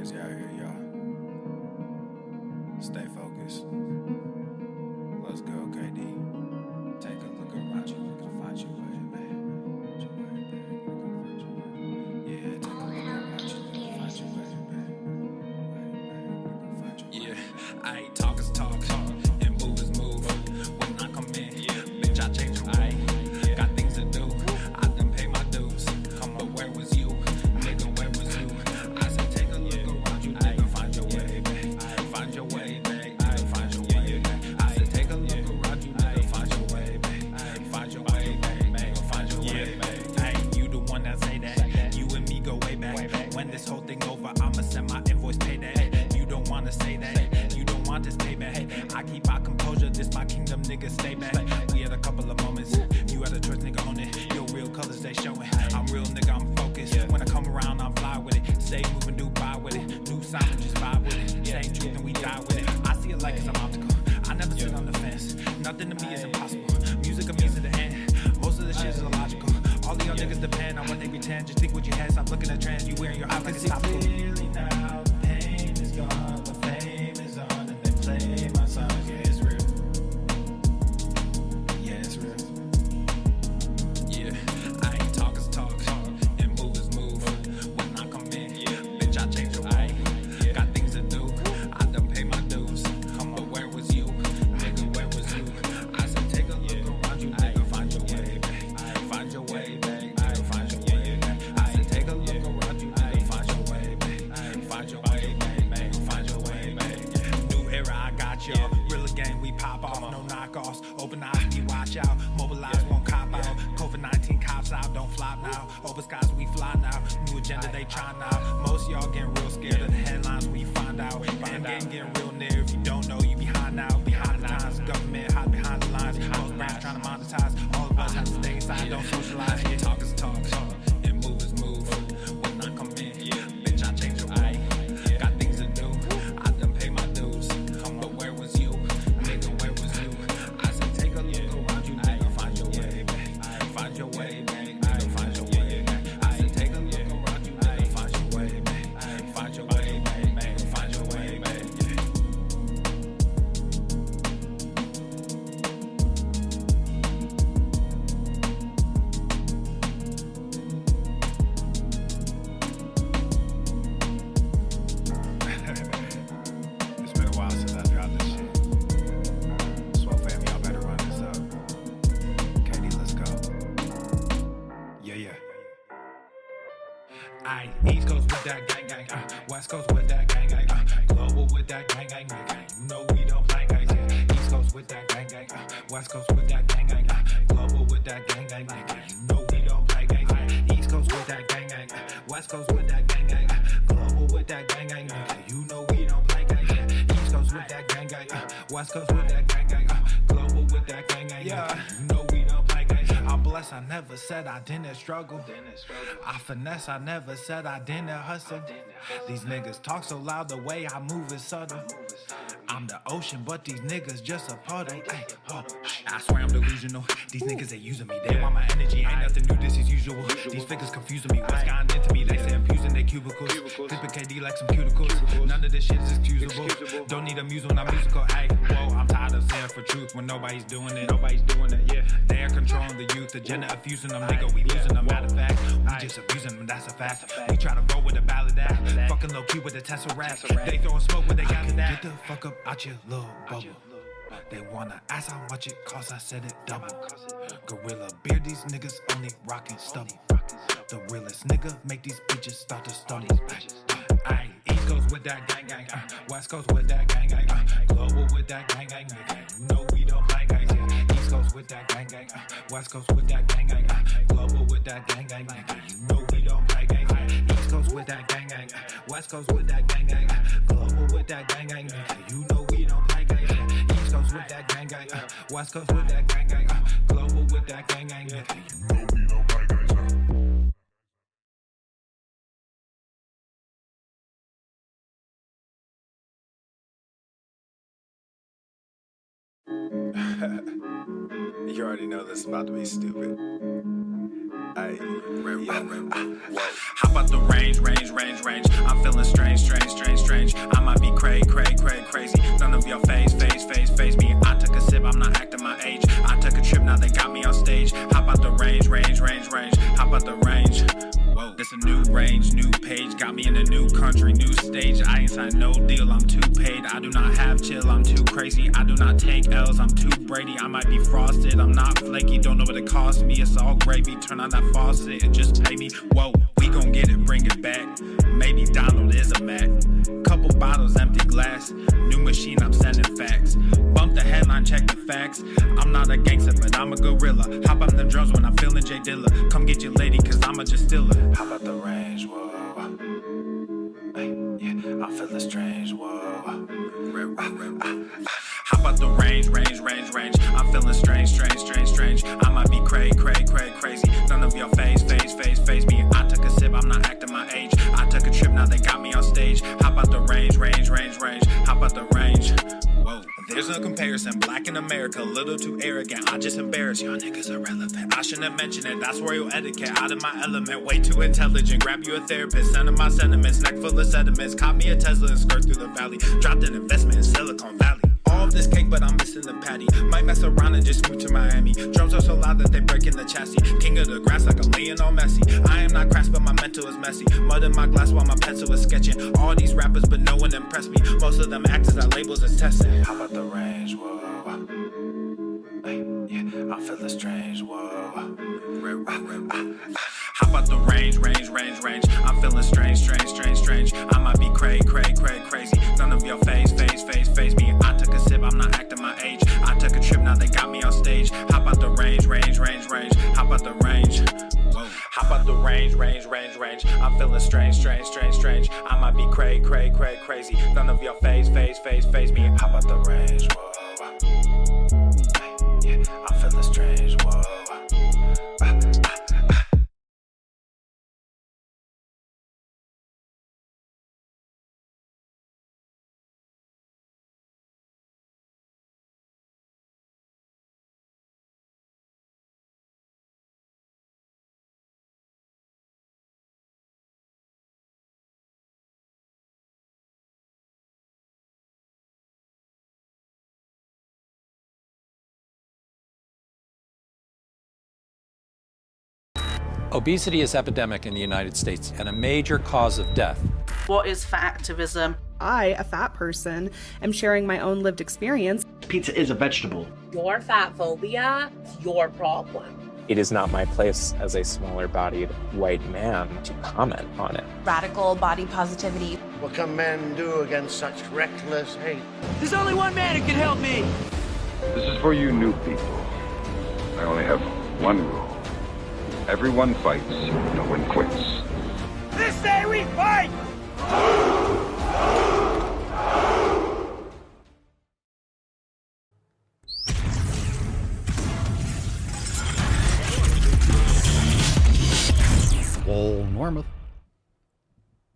crazy out here, y'all. Stay focused. Let's go, KD. Take a look around you, look to find your way, man. Find your way, man. Find your way. Yeah, take a look around you, look to find your way, man. Find your way. Yeah, I talk is talk, and move is move. When I come in, bitch, I change the rule. Got things to do, I done pay my dues. But where was you? Nigga, where was you? I said take a look around you, nigga, find your way, babe. Find your way, babe. Find your way, babe. I said take a look around you, nigga, find your way, babe. Find your way, babe. Find your way, babe. Hey, you the one that say that. You and me go way back. When this whole thing over, I'ma send my invoice, pay that. You don't wanna say that. You don't want this payback. I keep my composure, this my kingdom, nigga, stay back. We had a couple of moments, you had a choice, nigga, own it. Your real colors, they showing. I'm real, nigga, I'm focused. When I come around, I'm fly with it. Stay moving, do buy with it. New sound, just vibe with it. Same truth and we die with it. I see it like it's an obstacle. I never sit on the fence. Nothing to me is impossible. Music of me to the end. Most of the shit is illogical. All of y'all niggas depend on what they pretend. Just think what you had, stop looking at trends. You wearing your eyes like it's topical. Clearly now, the pain is gone, the fame is on, and they play my songs. Yeah, it's real. Yeah, it's real. Yeah, I ain't talk is talk, and move is move. When I come in, bitch, I change the rule. Got things to do, I done pay my dues. But where was you? Nigga, where was you? I said take a look around you, nigga, find your way, babe. Find your way, babe. Find your way, babe. I said take a look around you, nigga, find your way, babe. Find your way, babe. Find your way, babe. New era, I got y'all. Real game, we pop off, no knockoffs. Open eyes, we watch out. Mobilize, won't cop out. COVID-19 cops out, don't flop now. Open skies, we fly now. New agenda, they try now. Most y'all getting real scared of the headlines when you find out. End game getting real near. If you don't know, you behind now. Behind the times, government hide behind the lines. Most brands trying to monetize. All of us have to stay inside, don't socialize. Yeah, talk is talk, and move is move. When I come in, bitch, I change the rule. Got things to do, I done pay my dues. But where was you? Nigga, where was you? I said take a look around you, nigga, find your way, babe. Find your way, babe. Find your way, babe. I said take a look around you, nigga, find your way, babe. Find your way, babe. Find your way, babe. It's been a while since I dropped this shit. Swole fam, y'all better run this up. KD, let's go. Yeah. Aye, East Coast with that gang gang, West Coast with that gang gang, global with that gang gang, nigga. You know we don't play games, yeah. East Coast with that gang gang, West Coast with that gang gang, global with that gang gang, nigga. You know we don't play games, yeah. East Coast with that gang gang, West Coast with that gang gang, global with that gang gang, nigga. You know we don't play games, yeah. East Coast with that gang gang, West Coast with that gang gang, global with that gang gang, yeah. You know we don't play games. I'm blessed, I never said I didn't struggle. I finesse, I never said I didn't hustle. These niggas talk so loud, the way I move is subtle. I'm the ocean, but these niggas just a puddle. Ay, oh, I swear I'm delusional. These niggas, they using me. They want my energy, ain't nothing new, this is usual. These figures confusing me. What's gotten into me? They say I'm using their cubicles. Clipping KD like some cuticles. None of this shit is excusable. Don't need a muse when I'm musical. Ay, whoa, I'm tired of saying for truth when nobody's doing it. Yeah. They're controlling the youth, agenda abusing them, nigga. We losing them. Matter of fact, we just abusing them. That's a fact. We try to roll with a ballad act. Fucking low key with a Tesseract. They throwing smoke when they got to that. Get the fuck up out your little bubble. They wanna ask how much it costs, I said it double. Gorilla beer, these niggas only rockin' stubble. The realest nigga make these bitches start to stumble. Aye, East Coast with that gang gang, West Coast with that gang gang, global with that gang gang, nigga. You know we don't play games, yeah. East Coast with that gang gang, West Coast with that gang gang, global with that gang gang, nigga. You know we don't play games, yeah. East Coast with that gang gang, West Coast with that gang gang, global with that gang gang, nigga. You know we don't play games, yeah. East Coast with that gang gang, West Coast with that gang gang, global with that gang gang, nigga. You know we don't play games, yeah. You already know this is about to be stupid. Ay, How about the range? I'm feeling strange. I might be crazy. None of y'all phase me. I took a sip, I'm not acting my age. I took a trip, now they got me on stage. How about the range? How about the range? Whoa, this a new range, new page. Got me in a new country, new stage. I ain't signed no deal, I'm too paid. I do not have chill, I'm too crazy. I do not take L's, I'm too Brady. I might be frosted, I'm not flaky. Don't know what it cost me, it's all gravy. Turn on that faucet and just pay me. Whoa, we gon' get it, bring it back. Maybe Donald is a Mac. Couple bottles, empty glass. New machine, I'm sending facts. Bump the headline, check the facts. I'm not a gangster, but I'm a gorilla. Hop on them drums when I'm feeling J Dilla. Come get your lady, cause I'm a just stiller. how about the range? Whoa. Ay, yeah, I'm feeling strange. Whoa. How about the range? I'm feeling strange. I might be crazy. None of y'all phase me. I took a sip, I'm not acting my age. I took a trip, now they got me on stage. How about the range? How about the range? Whoa, there's no comparison. Black in America, little too arrogant. I just embarrass y'all niggas irrelevant. I shouldn't mention it, that's royal etiquette. Out of my element, way too intelligent. Grab you a therapist, send him my sentiments. Neck full of sediments, caught me a Tesla and skirt through the valley. Dropped an investment in Silicon Valley. All of this cake, but I'm missing the patty. Might mess around and just move to Miami. Drums are so loud that they break in the chassis. King of the grass like I'm Lionel Messi. I am not crass, but my mental is messy. Mud in my glass while my pencil is sketching. All these rappers, but no one impressed me. Most of them actors I labels as testing. How about the range? Whoa. Ay, yeah, I'm feeling strange. Whoa. How about the range? I'm feeling strange. I might be crazy. None of y'all phase me. I took a sip, I'm not acting my age. I took a trip, now they got me on stage. How about the range? How about the range? Whoa. How about the range? I'm feeling strange. I might be crazy. None of y'all phase me. How about the range? Whoa. Ay, yeah, I'm feeling strange. Whoa. Obesity is epidemic in the United States and a major cause of death. What is fat activism? I, a fat person, am sharing my own lived experience. Pizza is a vegetable. Your fat phobia is your problem. It is not my place as a smaller-bodied white man to comment on it. Radical body positivity. What can men do against such reckless hate? There's only one man who can help me. This is for you new people. I only have one rule. Everyone fights, no one quits. This day we fight! Swole Normal.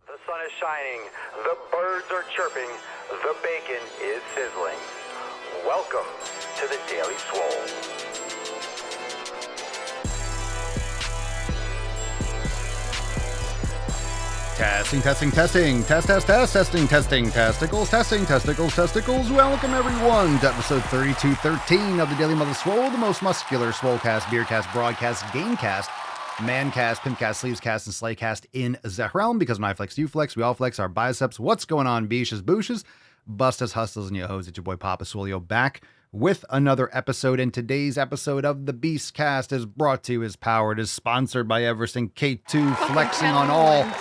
The sun is shining, the birds are chirping, the bacon is sizzling. Welcome to the Daily Swole. Testing. Testing, testicles. Welcome everyone to episode 3213 of the Daily Mother Swole, the most muscular Swolecast, Beercast, Broadcast, Gamecast, Mancast, Pimpcast, Sleevescast, and Slaycast in the realm. Because when I flex, you flex, we all flex our biceps. What's going on, beaches, booshes, bustas, hustles, and yo hoes? It's your boy Papa Swolio back with another episode. And today's episode of the Beastcast is brought to you, is powered, is sponsored by Everest K2, flexing on all the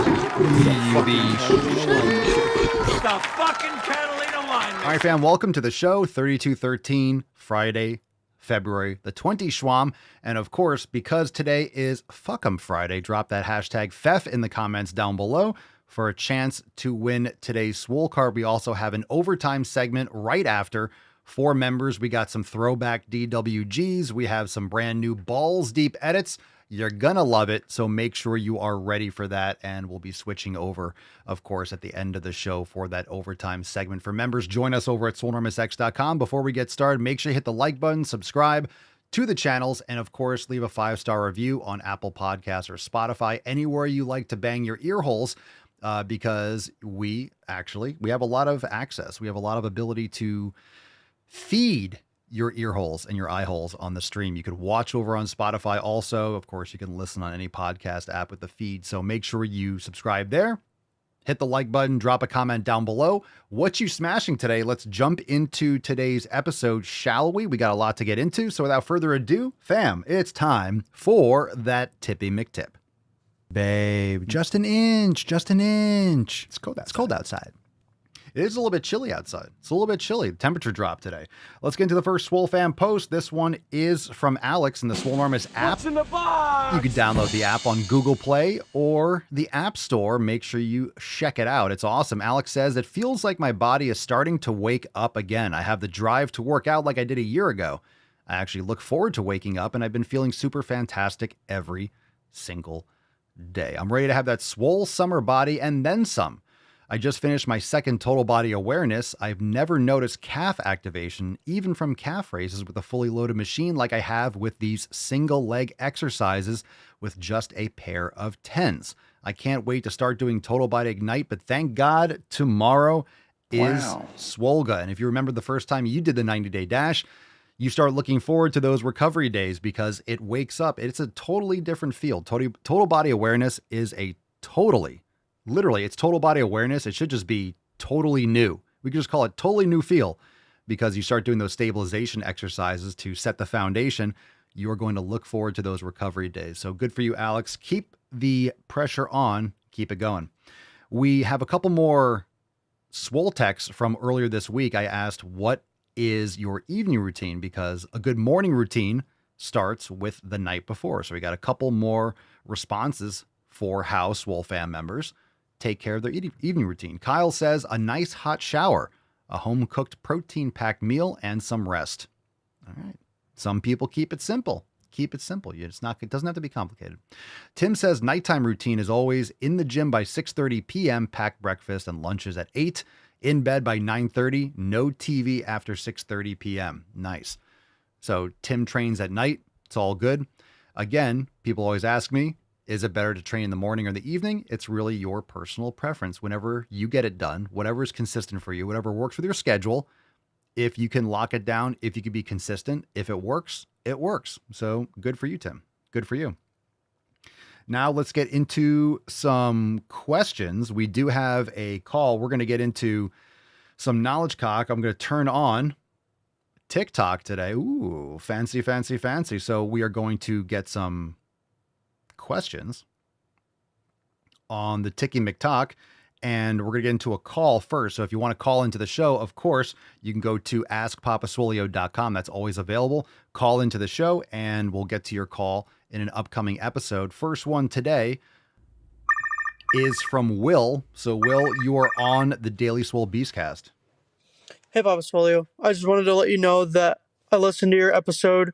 fucking Catalina wine. All right, fam, welcome to the show. 3213, Friday, February the 20th, Schwam. And of course, because today is Fuck'em Friday, drop that hashtag FEF in the comments down below for a chance to win today's Swole card. We also have an overtime segment right after. For members, we got some throwback DWGs. We have some brand new balls deep edits. You're gonna love it, so make sure you are ready for that. And we'll be switching over, of course, at the end of the show for that overtime segment. For members, join us over at swolenormousx.com. Before we get started, make sure you hit the like button, subscribe, to the channels. And of course, leave a 5-star review on Apple Podcasts or Spotify, anywhere you like to bang your ear holes, because we have a lot of access. We have a lot of ability to feed your ear holes and your eye holes on the stream. You could watch over on Spotify also. Of course, you can listen on any podcast app with the feed. So make sure you subscribe there. Hit the like button, drop a comment down below. What you smashing today? Let's jump into today's episode, shall we? We got a lot to get into. So without further ado, fam, it's time for that Tippy McTip. Babe, just an inch. It's cold outside. It is a little bit chilly outside. It's a little bit chilly. The temperature dropped today. Let's get into the first Swole fan post. This one is from Alex in the Swolenormous app. What's in the box? You can download the app on Google Play or the App Store. Make sure you check it out. It's awesome. Alex says, it feels like my body is starting to wake up again. I have the drive to work out like I did a year ago. I actually look forward to waking up, and I've been feeling super fantastic every single day. I'm ready to have that swole summer body and then some. I just finished my second total body awareness. I've never noticed calf activation, even from calf raises with a fully loaded machine like I have with these single leg exercises with just a pair of 10s. I can't wait to start doing total body ignite, but thank God tomorrow is Swolga. And if you remember the first time you did the 90-day dash, you start looking forward to those recovery days because it wakes up. It's a totally different feel. Total body awareness is a literally, it's total body awareness. It should just be totally new. We could just call it totally new feel, because you start doing those stabilization exercises to set the foundation. You are going to look forward to those recovery days. So good for you, Alex. Keep the pressure on. Keep it going. We have a couple more Swole texts from earlier this week. I asked, what is your evening routine? Because a good morning routine starts with the night before. So we got a couple more responses for how Swole fam members take care of their evening routine. Kyle says, a nice hot shower, a home-cooked protein-packed meal, and some rest. All right. Some people keep it simple. Keep it simple. It doesn't have to be complicated. Tim says, nighttime routine is always in the gym by 6:30 p.m., pack breakfast and lunches at 8, in bed by 9:30, no TV after 6:30 p.m. Nice. So Tim trains at night. It's all good. Again, people always ask me, is it better to train in the morning or the evening? It's really your personal preference. Whenever you get it done, whatever is consistent for you, whatever works with your schedule, if you can lock it down, if you can be consistent, if it works, it works. So good for you, Tim. Good for you. Now let's get into some questions. We do have a call. We're going to get into some knowledge cock. I'm going to turn on TikTok today. Ooh, fancy, fancy, fancy. So we are going to get some questions on the Ticky McTalk, and we're going to get into a call first. So if you want to call into the show, of course, you can go to askpapaswolio.com. That's always available. Call into the show, and we'll get to your call in an upcoming episode. First one today is from Will. So, Will, you are on the Daily Swole Beastcast. Hey, Papa Swolio. I just wanted to let you know that I listened to your episode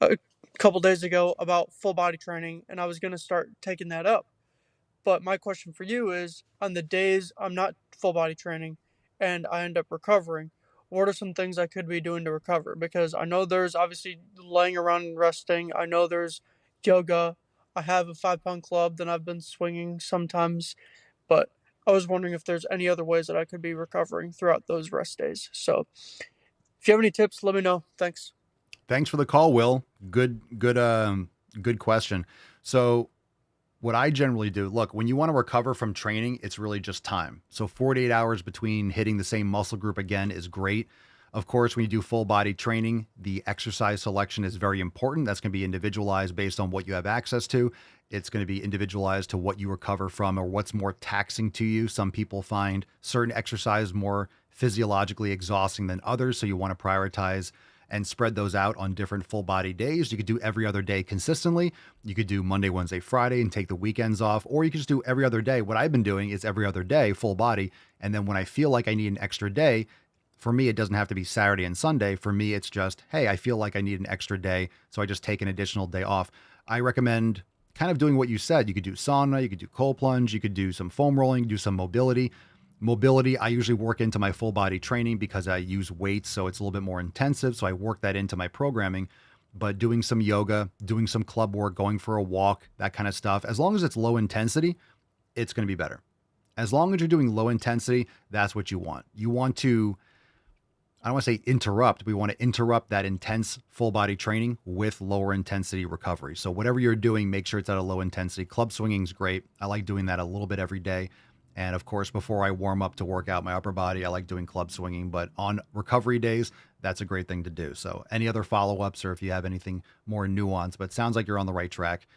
a couple days ago about full body training, and I was going to start taking that up. But my question for you is, on the days I'm not full body training and I end up recovering, what are some things I could be doing to recover? Because I know there's obviously laying around and resting. I know there's yoga. I have a 5-pound club that I've been swinging sometimes. But I was wondering if there's any other ways that I could be recovering throughout those rest days. So if you have any tips, let me know. Thanks. Thanks for the call, Will. Good question. So what I generally do, look, when you want to recover from training, it's really just time. So 48 hours between hitting the same muscle group again is great. Of course, when you do full body training, the exercise selection is very important. That's going to be individualized based on what you have access to. It's going to be individualized to what you recover from or what's more taxing to you. Some people find certain exercise more physiologically exhausting than others. So you want to prioritize and spread those out on different full body days. You could do every other day consistently. You could do Monday, Wednesday, Friday and take the weekends off, or you could just do every other day. What I've been doing is every other day, full body. And then when I feel like I need an extra day, for me, it doesn't have to be Saturday and Sunday. For me, it's just, hey, I feel like I need an extra day. So I just take an additional day off. I recommend kind of doing what you said. You could do sauna, you could do cold plunge, you could do some foam rolling, do some mobility. Mobility, I usually work into my full body training because I use weights, so it's a little bit more intensive. So I work that into my programming. but doing some yoga, doing some club work, going for a walk, that kind of stuff, as long as it's low intensity, it's going to be better. As long as you're doing low intensity, that's what you want. You want to, I don't want to say interrupt, but we want to interrupt that intense full body training with lower intensity recovery. So whatever you're doing, make sure it's at a low intensity. Club swinging is great. I like doing that a little bit every day. And of course, before I warm up to work out my upper body, I like doing club swinging. But on recovery days, that's a great thing to do. So any other follow-ups, or if you have anything more nuanced, but it sounds like you're on the right track.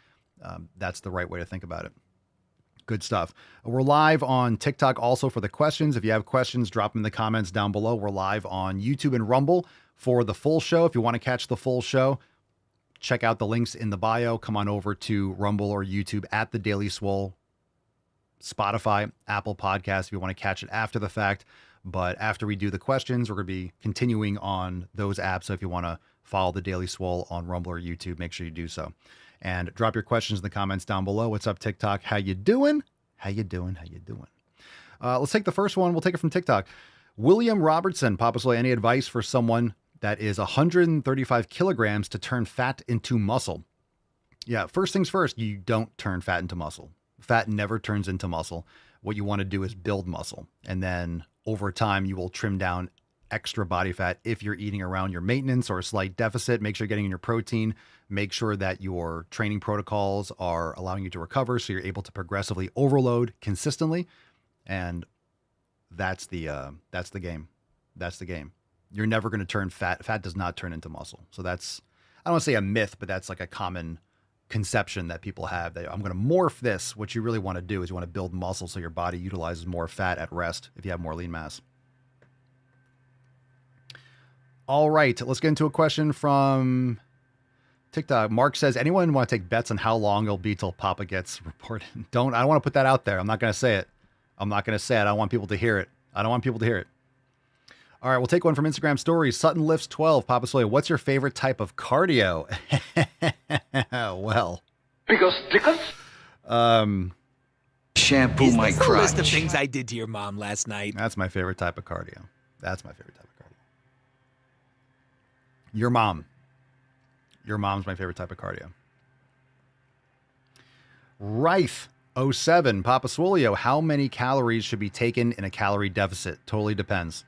That's the right way to think about it. Good stuff. We're live on TikTok also for the questions. If you have questions, drop them in the comments down below. We're live on YouTube and Rumble for the full show. If you want to catch the full show, check out the links in the bio. Come on over to Rumble or YouTube at The Daily Swole, Spotify, Apple Podcasts if you want to catch it after the fact. But after we do the questions, we're going to be continuing on those apps. So if you want to follow The Daily Swole on Rumble or YouTube, make sure you do so. And drop your questions in the comments down below. What's up, TikTok? How you doing? How you doing? How you doing? Let's take the first one. We'll take it from TikTok. William Robertson, Papa Swole, any advice for someone that is 135 kilograms to turn fat into muscle? Yeah, first things first, you don't turn fat into muscle. Fat never turns into muscle. What you want to do is build muscle. And then over time, you will trim down extra body fat if you're eating around your maintenance or a slight deficit. Make sure you're getting in your protein. Make sure that your training protocols are allowing you to recover so you're able to progressively overload consistently. And that's the game. That's the game. You're never going to turn fat. Fat does not turn into muscle. So that's, I don't want to say a myth, but that's like a common conception that people have, that I'm going to morph this. What you really want to do is you want to build muscle so your body utilizes more fat at rest if you have more lean mass. All right, let's get into a question from TikTok. Mark says, anyone want to take bets on how long it'll be till Papa gets reported? I don't want to put that out there. I'm not going to say it. I'm not going to say it. I don't want people to hear it. I don't want people to hear it. All right, we'll take one from Instagram stories. Sutton lifts 12. Papa Swole, what's your favorite type of cardio? Well, Because shampoo my the list of crotch. things I did to your mom last night. that's my favorite type of cardio. That's my favorite type of cardio. Your mom. Your mom's my favorite type of cardio. Rife 07. Papa Swolio, how many calories should be taken in a calorie deficit? Totally depends.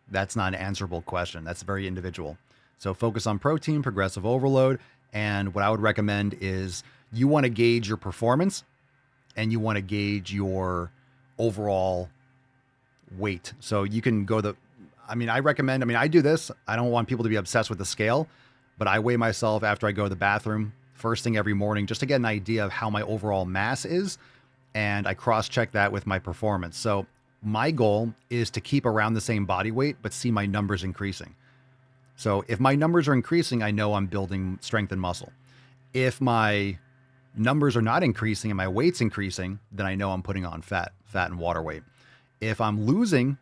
That's not an answerable question. That's very individual. So focus on protein, progressive overload. And what I would recommend is you want to gauge your performance and you want to gauge your overall weight. So you can go I do this. I don't want people to be obsessed with the scale, but I weigh myself after I go to the bathroom first thing every morning just to get an idea of how my overall mass is. And I cross-check that with my performance. So my goal is to keep around the same body weight, but see my numbers increasing. So if my numbers are increasing, I know I'm building strength and muscle. If my numbers are not increasing and my weight's increasing, then I know I'm putting on fat and water weight. If I'm losing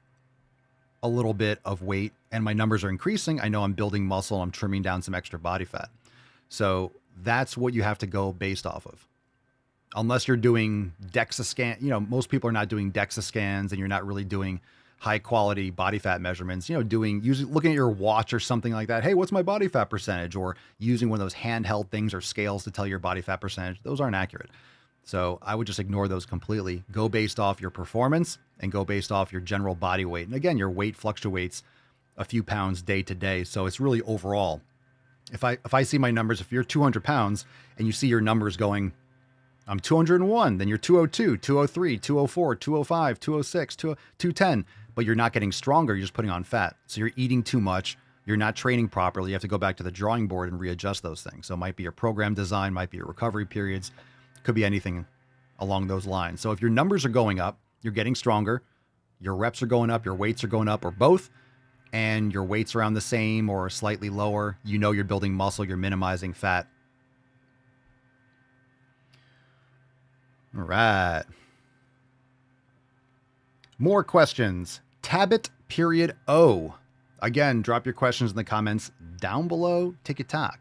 a little bit of weight and my numbers are increasing, I know I'm building muscle, I'm trimming down some extra body fat. So that's what you have to go based off of. Unless you're doing DEXA scan, most people are not doing DEXA scans and you're not really doing high quality body fat measurements, looking at your watch or something like that. Hey, what's my body fat percentage? Or using one of those handheld things or scales to tell your body fat percentage. Those aren't accurate. So I would just ignore those completely. Go based off your performance and go based off your general body weight. And again, your weight fluctuates a few pounds day to day. So it's really overall. If I see my numbers, if you're 200 pounds and you see your numbers going, I'm 201, then you're 202, 203, 204, 205, 206, 210, but you're not getting stronger. You're just putting on fat. So you're eating too much. You're not training properly. You have to go back to the drawing board and readjust those things. So it might be your program design, might be your recovery periods, could be anything along those lines. So if your numbers are going up, you're getting stronger, your reps are going up, your weights are going up, or both, and your weight's around the same or slightly lower, you're building muscle, you're minimizing fat. All right. More questions. Tabit.O. Again, drop your questions in the comments down below. TikTok.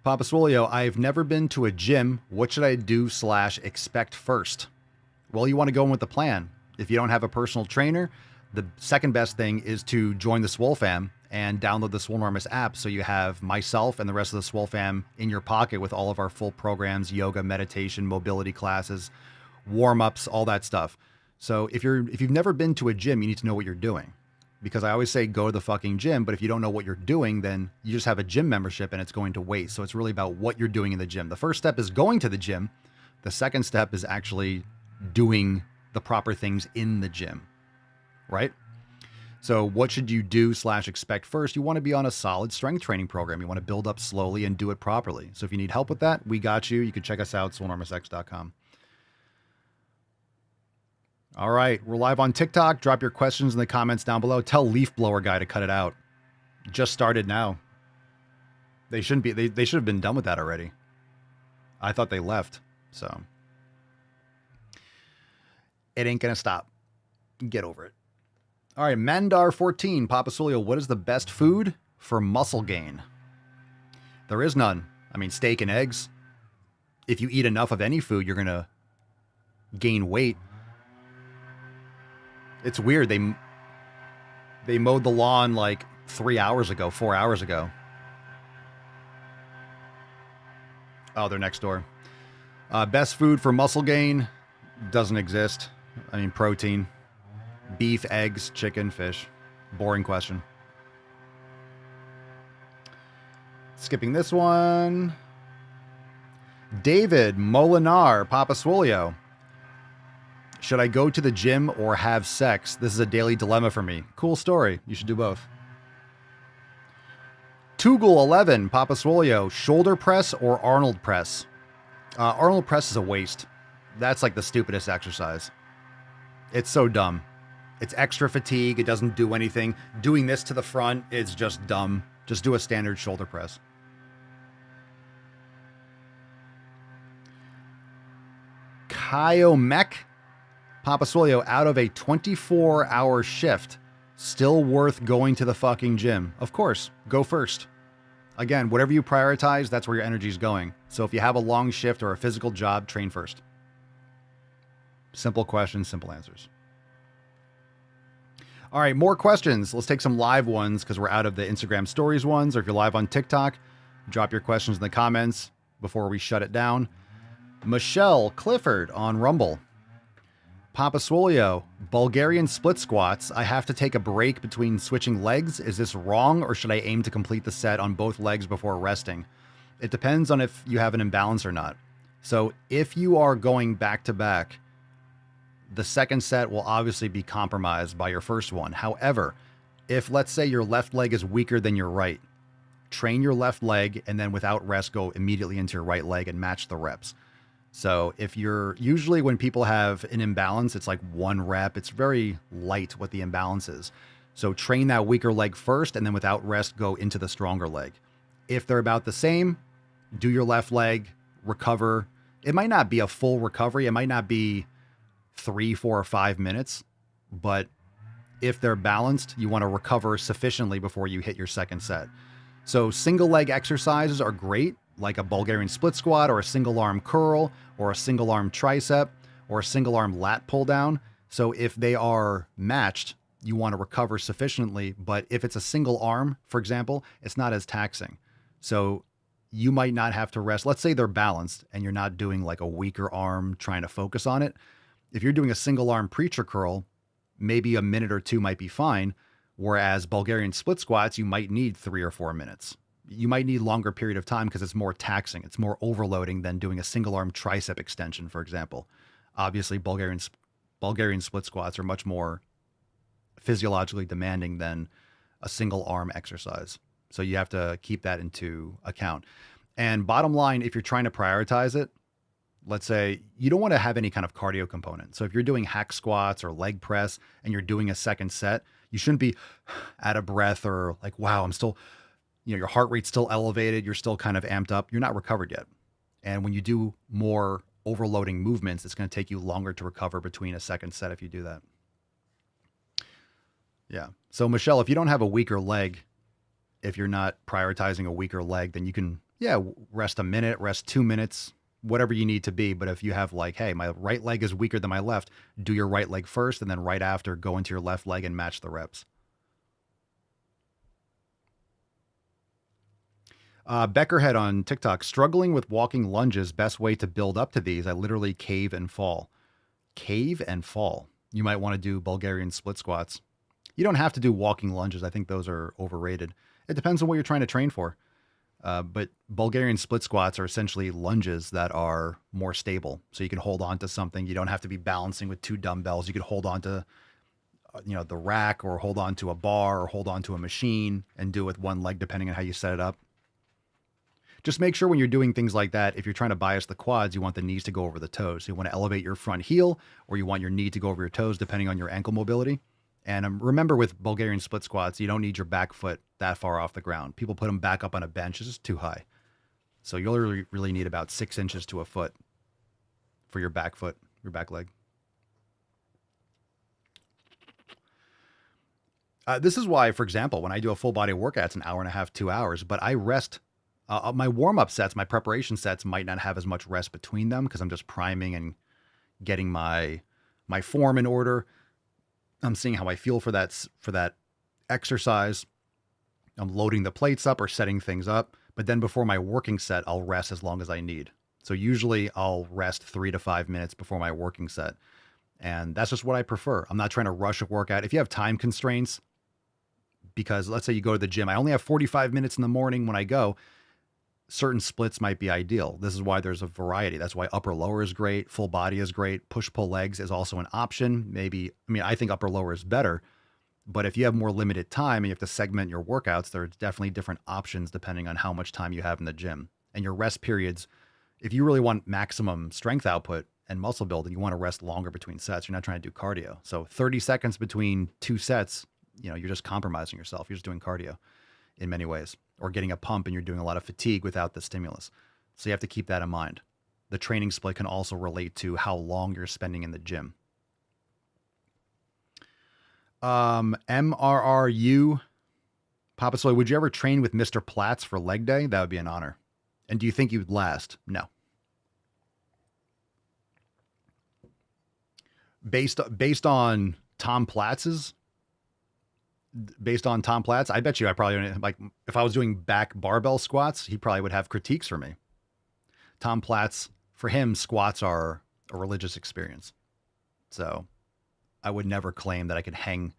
Papa Swolio, I've never been to a gym. What should I do / expect first? Well, you want to go in with the plan. If you don't have a personal trainer, the second best thing is to join the Swole fam and download the Swolenormous app so you have myself and the rest of the Swole fam in your pocket with all of our full programs, yoga, meditation, mobility classes, warm-ups, all that stuff. So if you've never been to a gym, you need to know what you're doing. Because I always say go to the fucking gym, but if you don't know what you're doing, then you just have a gym membership and it's going to waste. So it's really about what you're doing in the gym. The first step is going to the gym. The second step is actually doing the proper things in the gym, right? So what should you do / expect first? You want to be on a solid strength training program. You want to build up slowly and do it properly. So if you need help with that, we got you. You can check us out, swolenormousx.com. All right, we're live on TikTok. Drop your questions in the comments down below. Tell Leaf Blower Guy to cut it out. Just started now. They shouldn't be. They should have been done with that already. I thought they left, so it ain't gonna stop. Get over it. All right, Mandar14, Papa Swolio, what is the best food for muscle gain? There is none. I mean, steak and eggs. If you eat enough of any food, you're gonna gain weight. It's weird. They mowed the lawn like 3 hours ago, 4 hours ago. Oh, they're next door. Best food for muscle gain doesn't exist. I mean, protein, beef, eggs, chicken, fish. Boring question. Skipping this one. David Molinar, Papa Swolio. Should I go to the gym or have sex? This is a daily dilemma for me. Cool story. You should do both. Tugul11, Papa Swolio. Shoulder press or Arnold press? Arnold press is a waste. That's like the stupidest exercise. It's so dumb. It's extra fatigue. It doesn't do anything. Doing this to the front is just dumb. Just do a standard shoulder press. Kyomek, Papa Swolio, out of a 24-hour shift, still worth going to the fucking gym? Of course, go first. Again, whatever you prioritize, that's where your energy is going. So if you have a long shift or a physical job, train first. Simple questions, simple answers. All right, more questions. Let's take some live ones because we're out of the Instagram stories ones. Or if you're live on TikTok, drop your questions in the comments before we shut it down. Michelle Clifford on Rumble. Papa Swolio, Bulgarian split squats. I have to take a break between switching legs. Is this wrong, or should I aim to complete the set on both legs before resting? It depends on if you have an imbalance or not. So if you are going back to back, the second set will obviously be compromised by your first one. However, if let's say your left leg is weaker than your right, train your left leg and then without rest, go immediately into your right leg and match the reps. So if you're usually when people have an imbalance, it's like 1 rep. It's very light what the imbalance is. So train that weaker leg first and then without rest, go into the stronger leg. If they're about the same, do your left leg, recover. It might not be a full recovery. It might not be 3, 4, or 5 minutes, but if they're balanced, you want to recover sufficiently before you hit your second set. So single leg exercises are great, like a Bulgarian split squat or a single arm curl or a single arm tricep or a single arm lat pull down. So if they are matched, you want to recover sufficiently. But if it's a single arm, for example, it's not as taxing. So you might not have to rest. Let's say they're balanced and you're not doing like a weaker arm trying to focus on it. If you're doing a single arm preacher curl, maybe a minute or 2 might be fine. Whereas Bulgarian split squats, you might need 3 or 4 minutes. You might need longer period of time because it's more taxing. It's more overloading than doing a single arm tricep extension, for example. Obviously, Bulgarian split squats are much more physiologically demanding than a single arm exercise. So you have to keep that into account. And bottom line, if you're trying to prioritize it, let's say you don't want to have any kind of cardio component. So if you're doing hack squats or leg press and you're doing a second set, you shouldn't be out of breath or like, wow, I'm still, your heart rate's still elevated. You're still kind of amped up. You're not recovered yet. And when you do more overloading movements, it's going to take you longer to recover between a second set if you do that. Yeah. So Michelle, if you don't have a weaker leg, if you're not prioritizing a weaker leg, then you can, rest a minute, rest 2 minutes, whatever you need to be. But if you have like, hey, my right leg is weaker than my left, do your right leg first. And then right after, go into your left leg and match the reps. Beckerhead on TikTok, struggling with walking lunges. Best way to build up to these. I literally cave and fall. Cave and fall. You might want to do Bulgarian split squats. You don't have to do walking lunges. I think those are overrated. It depends on what you're trying to train for. But Bulgarian split squats are essentially lunges that are more stable. So you can hold on to something. You don't have to be balancing with 2 dumbbells. You could hold on to, the rack, or hold on to a bar, or hold on to a machine and do it with one leg, depending on how you set it up. Just make sure when you're doing things like that, if you're trying to bias the quads, you want the knees to go over the toes. So you want to elevate your front heel, or you want your knee to go over your toes, depending on your ankle mobility. And remember, with Bulgarian split squats, you don't need your back foot that far off the ground. People put them back up on a bench. It's just too high. So you'll really need about 6 inches to a foot for your back foot, your back leg. This is why, for example, when I do a full body workout, it's an hour and a half, 2 hours, but I rest. My warm-up sets, my preparation sets might not have as much rest between them because I'm just priming and getting my form in order. I'm seeing how I feel for that exercise. I'm loading the plates up or setting things up. But then before my working set, I'll rest as long as I need. So usually I'll rest 3 to 5 minutes before my working set. And that's just what I prefer. I'm not trying to rush a workout. If you have time constraints, because let's say you go to the gym, I only have 45 minutes in the morning when I go, certain splits might be ideal. This is why there's a variety. That's why upper lower is great. Full body is great. Push pull legs is also an option. I think upper lower is better, but if you have more limited time and you have to segment your workouts, there's definitely different options depending on how much time you have in the gym. And your rest periods, if you really want maximum strength output and muscle building, you want to rest longer between sets. You're not trying to do cardio. So 30 seconds between 2 sets, you're just compromising yourself. You're just doing cardio in many ways, or getting a pump and you're doing a lot of fatigue without the stimulus. So you have to keep that in mind. The training split can also relate to how long you're spending in the gym. MRRU, Papa Soy, would you ever train with Mr. Platts for leg day? That would be an honor. And do you think you'd last? No. Based on Tom Platz's, I bet you I probably, like, if I was doing back barbell squats, he probably would have critiques for me. Tom Platz, for him, squats are a religious experience. So I would never claim that I could hang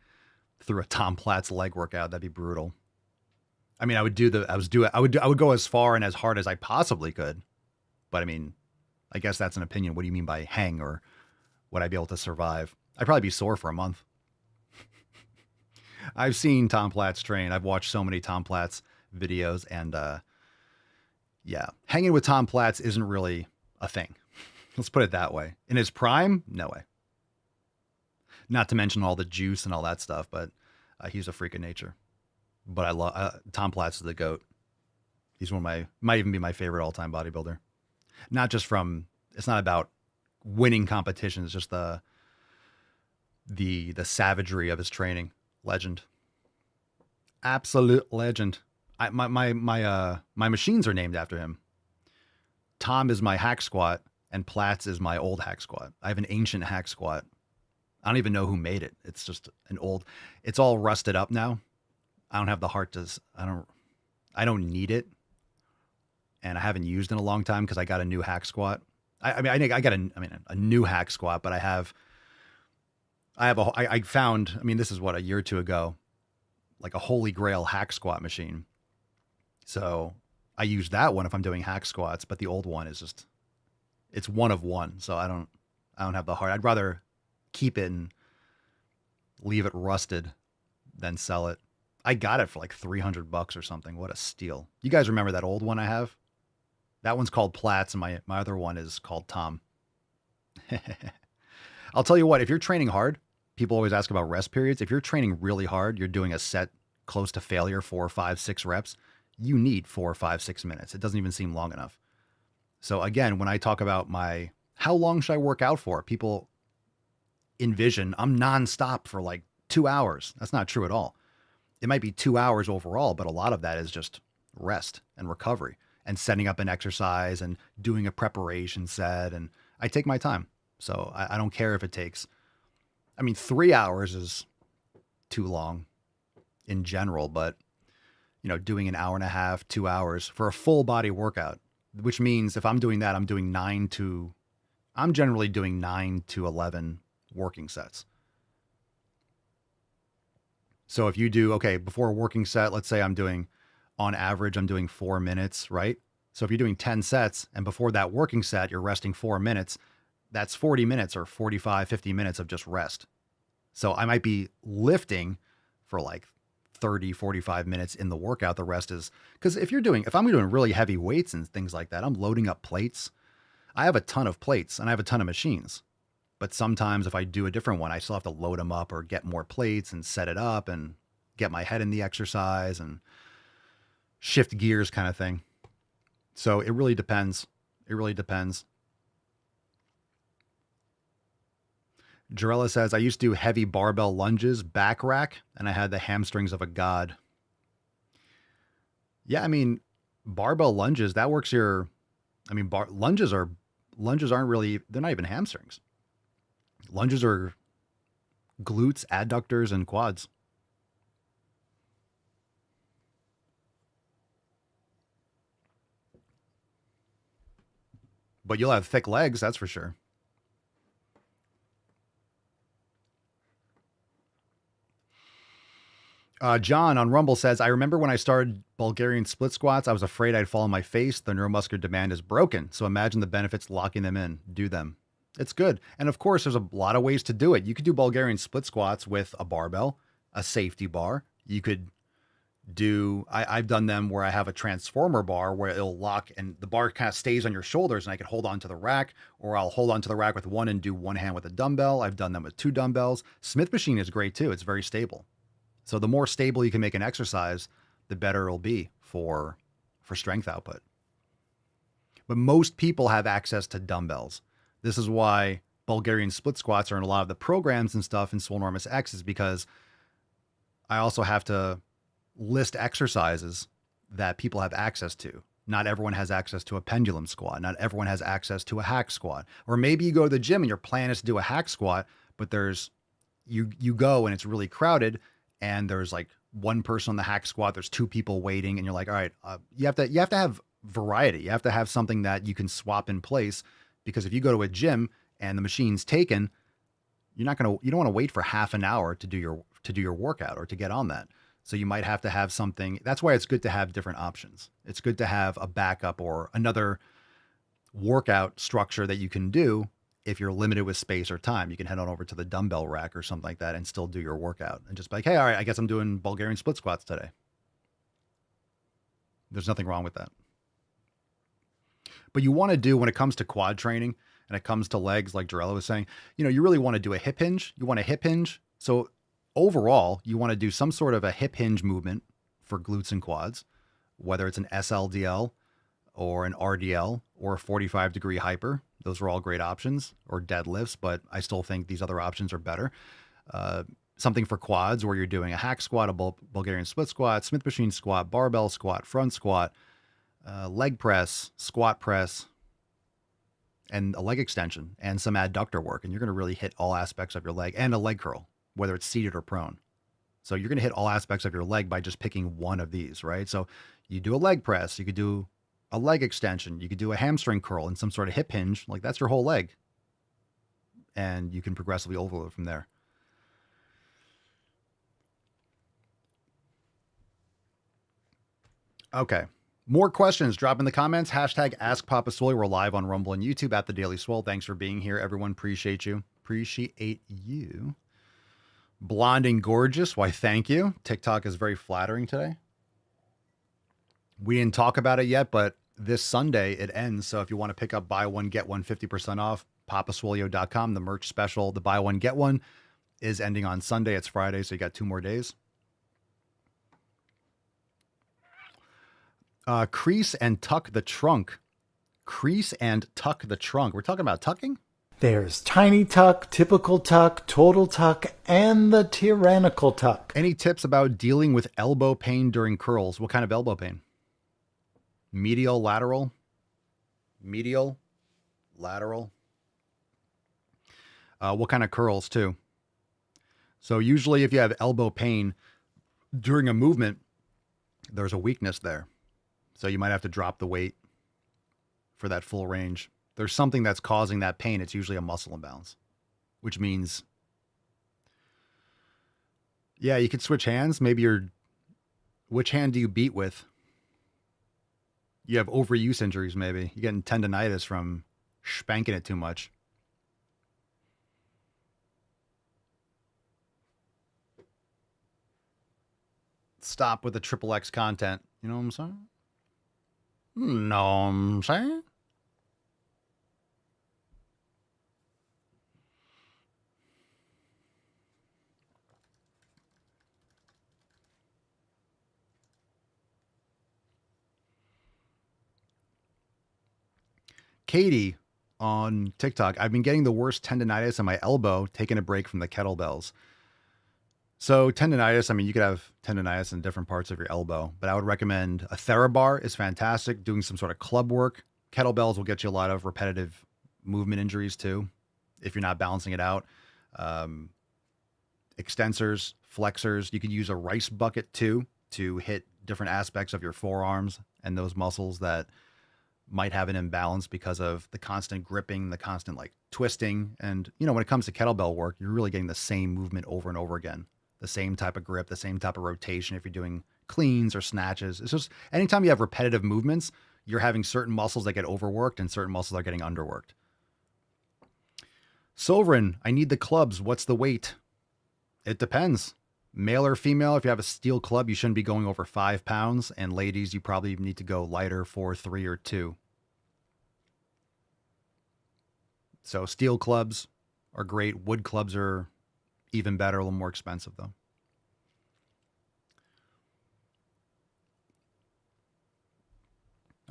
through a Tom Platz leg workout. That'd be brutal. I mean, I would go as far and as hard as I possibly could. But I mean, I guess that's an opinion. What do you mean by hang, or would I be able to survive? I'd probably be sore for a month. I've seen Tom Platz train. I've watched so many Tom Platz videos, and hanging with Tom Platz isn't really a thing. Let's put it that way. In his prime, no way. Not to mention all the juice and all that stuff, but he's a freak of nature. But I love Tom Platz is the GOAT. He's might even be my favorite all-time bodybuilder. Not just it's not about winning competitions, it's just the savagery of his training. Legend. Absolute legend. My machines are named after him. Tom is my hack squat, and Platz is my old hack squat. I have an ancient hack squat. I don't even know who made it. It's just it's all rusted up now. I don't have the heart I don't need it. And I haven't used in a long time because I got a new hack squat. I got a new hack squat, but I found, this is a year or two ago, like a holy grail hack squat machine. So I use that one if I'm doing hack squats, but the old one is it's one of one. So I don't have the heart. I'd rather keep it and leave it rusted than sell it. I got it for like $300 or something. What a steal. You guys remember that old one I have? That one's called Platz, and my other one is called Tom. I'll tell you what, if you're training hard, people always ask about rest periods. If you're training really hard, you're doing a set close to failure, 4, 5, 6 reps, you need 4, 5, 6 minutes. It doesn't even seem long enough. So again, when I talk about how long should I work out for? People envision I'm nonstop for like 2 hours. That's not true at all. It might be 2 hours overall, but a lot of that is just rest and recovery and setting up an exercise and doing a preparation set. And I take my time. So I don't care if it takes, 3 hours is too long in general, but doing an hour and a half, 2 hours for a full body workout, which means if I'm doing that, I'm generally doing 9 to 11 working sets. So if you do, before a working set, let's say on average, I'm doing 4 minutes, right? So if you're doing 10 sets and before that working set, you're resting 4 minutes, that's 40 minutes or 45, 50 minutes of just rest. So I might be lifting for like 30, 45 minutes in the workout. The rest is, because if I'm doing really heavy weights and things like that, I'm loading up plates. I have a ton of plates and I have a ton of machines. But sometimes if I do a different one, I still have to load them up or get more plates and set it up and get my head in the exercise and shift gears kind of thing. So it really depends. It really depends. Jarella says, I used to do heavy barbell lunges, back rack, and I had the hamstrings of a god. Yeah, I mean, barbell lunges, that works lunges aren't really, they're not even hamstrings. Lunges are glutes, adductors, and quads. But you'll have thick legs, that's for sure. John on Rumble says, I remember when I started Bulgarian split squats, I was afraid I'd fall on my face. The neuromuscular demand is broken. So imagine the benefits locking them in. Do them. It's good. And of course, there's a lot of ways to do it. You could do Bulgarian split squats with a barbell, a safety bar. You could do, I've done them where I have a transformer bar where it'll lock and the bar kind of stays on your shoulders and I can hold on to the rack, or I'll hold on to the rack with one and do one hand with a dumbbell. I've done them with 2 dumbbells. Smith machine is great too. It's very stable. So the more stable you can make an exercise, the better it'll be for strength output. But most people have access to dumbbells. This is why Bulgarian split squats are in a lot of the programs and stuff in Swole Enormous X, is because I also have to list exercises that people have access to. Not everyone has access to a pendulum squat. Not everyone has access to a hack squat. Or maybe you go to the gym and your plan is to do a hack squat, but you go and it's really crowded and there's like one person on the hack squat, there's 2 people waiting, and you're like, all right, you have to have variety. You have to have something that you can swap in place, because if you go to a gym and the machine's taken, you don't want to wait for half an hour to do your workout or to get on that. So you might have to have something. That's why it's good to have different options. It's good to have a backup or another workout structure that you can do. If you're limited with space or time, you can head on over to the dumbbell rack or something like that and still do your workout and just be like, hey, all right, I guess I'm doing Bulgarian split squats today. There's nothing wrong with that. But you want to do, when it comes to quad training and it comes to legs, like Jarella was saying, you really want to do a hip hinge. You want a hip hinge. So overall, you want to do some sort of a hip hinge movement for glutes and quads, whether it's an SLDL or an RDL or a 45-degree hyper. Those are all great options, or deadlifts, but I still think these other options are better. Something for quads where you're doing a hack squat, a Bulgarian split squat, Smith machine squat, barbell squat, front squat, leg press, squat press, and a leg extension and some adductor work. And you're going to really hit all aspects of your leg, and a leg curl, whether it's seated or prone. So you're going to hit all aspects of your leg by just picking one of these, right? So you do a leg press, you could do a leg extension, you could do a hamstring curl and some sort of hip hinge. Like, that's your whole leg. And you can progressively overload from there. Okay. More questions, drop in the comments. Hashtag Ask Papa Swole. We're live on Rumble and YouTube at The Daily Swole. Thanks for being here, everyone. Appreciate you. Appreciate you. Blonde and gorgeous. Why, thank you. TikTok is very flattering today. We didn't talk about it yet, but this Sunday it ends. So if you want to pick up buy one, get one 50% off, papaswolio.com, the merch special, the buy one, get one is ending on Sunday. It's Friday, so you got 2 more days. Crease and tuck the trunk. Crease and tuck the trunk. We're talking about tucking? There's tiny tuck, typical tuck, total tuck, and the tyrannical tuck. Any tips about dealing with elbow pain during curls? What kind of elbow pain? Medial, lateral? Medial, lateral. What kind of curls too? So usually if you have elbow pain during a movement, there's a weakness there. So you might have to drop the weight for that full range. There's something that's causing that pain. It's usually a muscle imbalance, which means, yeah, you could switch hands. Which hand do you beat with? You have overuse injuries, maybe. You're getting tendonitis from spanking it too much. Stop with the triple X content. You know what I'm saying? Know what I'm saying? Katie on TikTok, I've been getting the worst tendonitis in my elbow, taking a break from the kettlebells. So tendonitis, I mean, you could have tendonitis in different parts of your elbow, but I would recommend a TheraBar is fantastic, doing some sort of club work. Kettlebells will get you a lot of repetitive movement injuries too, if you're not balancing it out. Extensors, flexors, you could use a rice bucket too to hit different aspects of your forearms and those muscles that might have an imbalance because of the constant gripping, the constant like twisting. And, you know, when it comes to kettlebell work, you're really getting the same movement over and over again, the same type of grip, the same type of rotation. If you're doing cleans or snatches, it's just anytime you have repetitive movements, you're having certain muscles that get overworked and certain muscles are getting underworked. Sovereign, I need the clubs. What's the weight? It depends. Male or female, if you have a steel club, you shouldn't be going over 5 pounds. And ladies, you probably need to go lighter for 3 or 2. So steel clubs are great. Wood clubs are even better, a little more expensive though.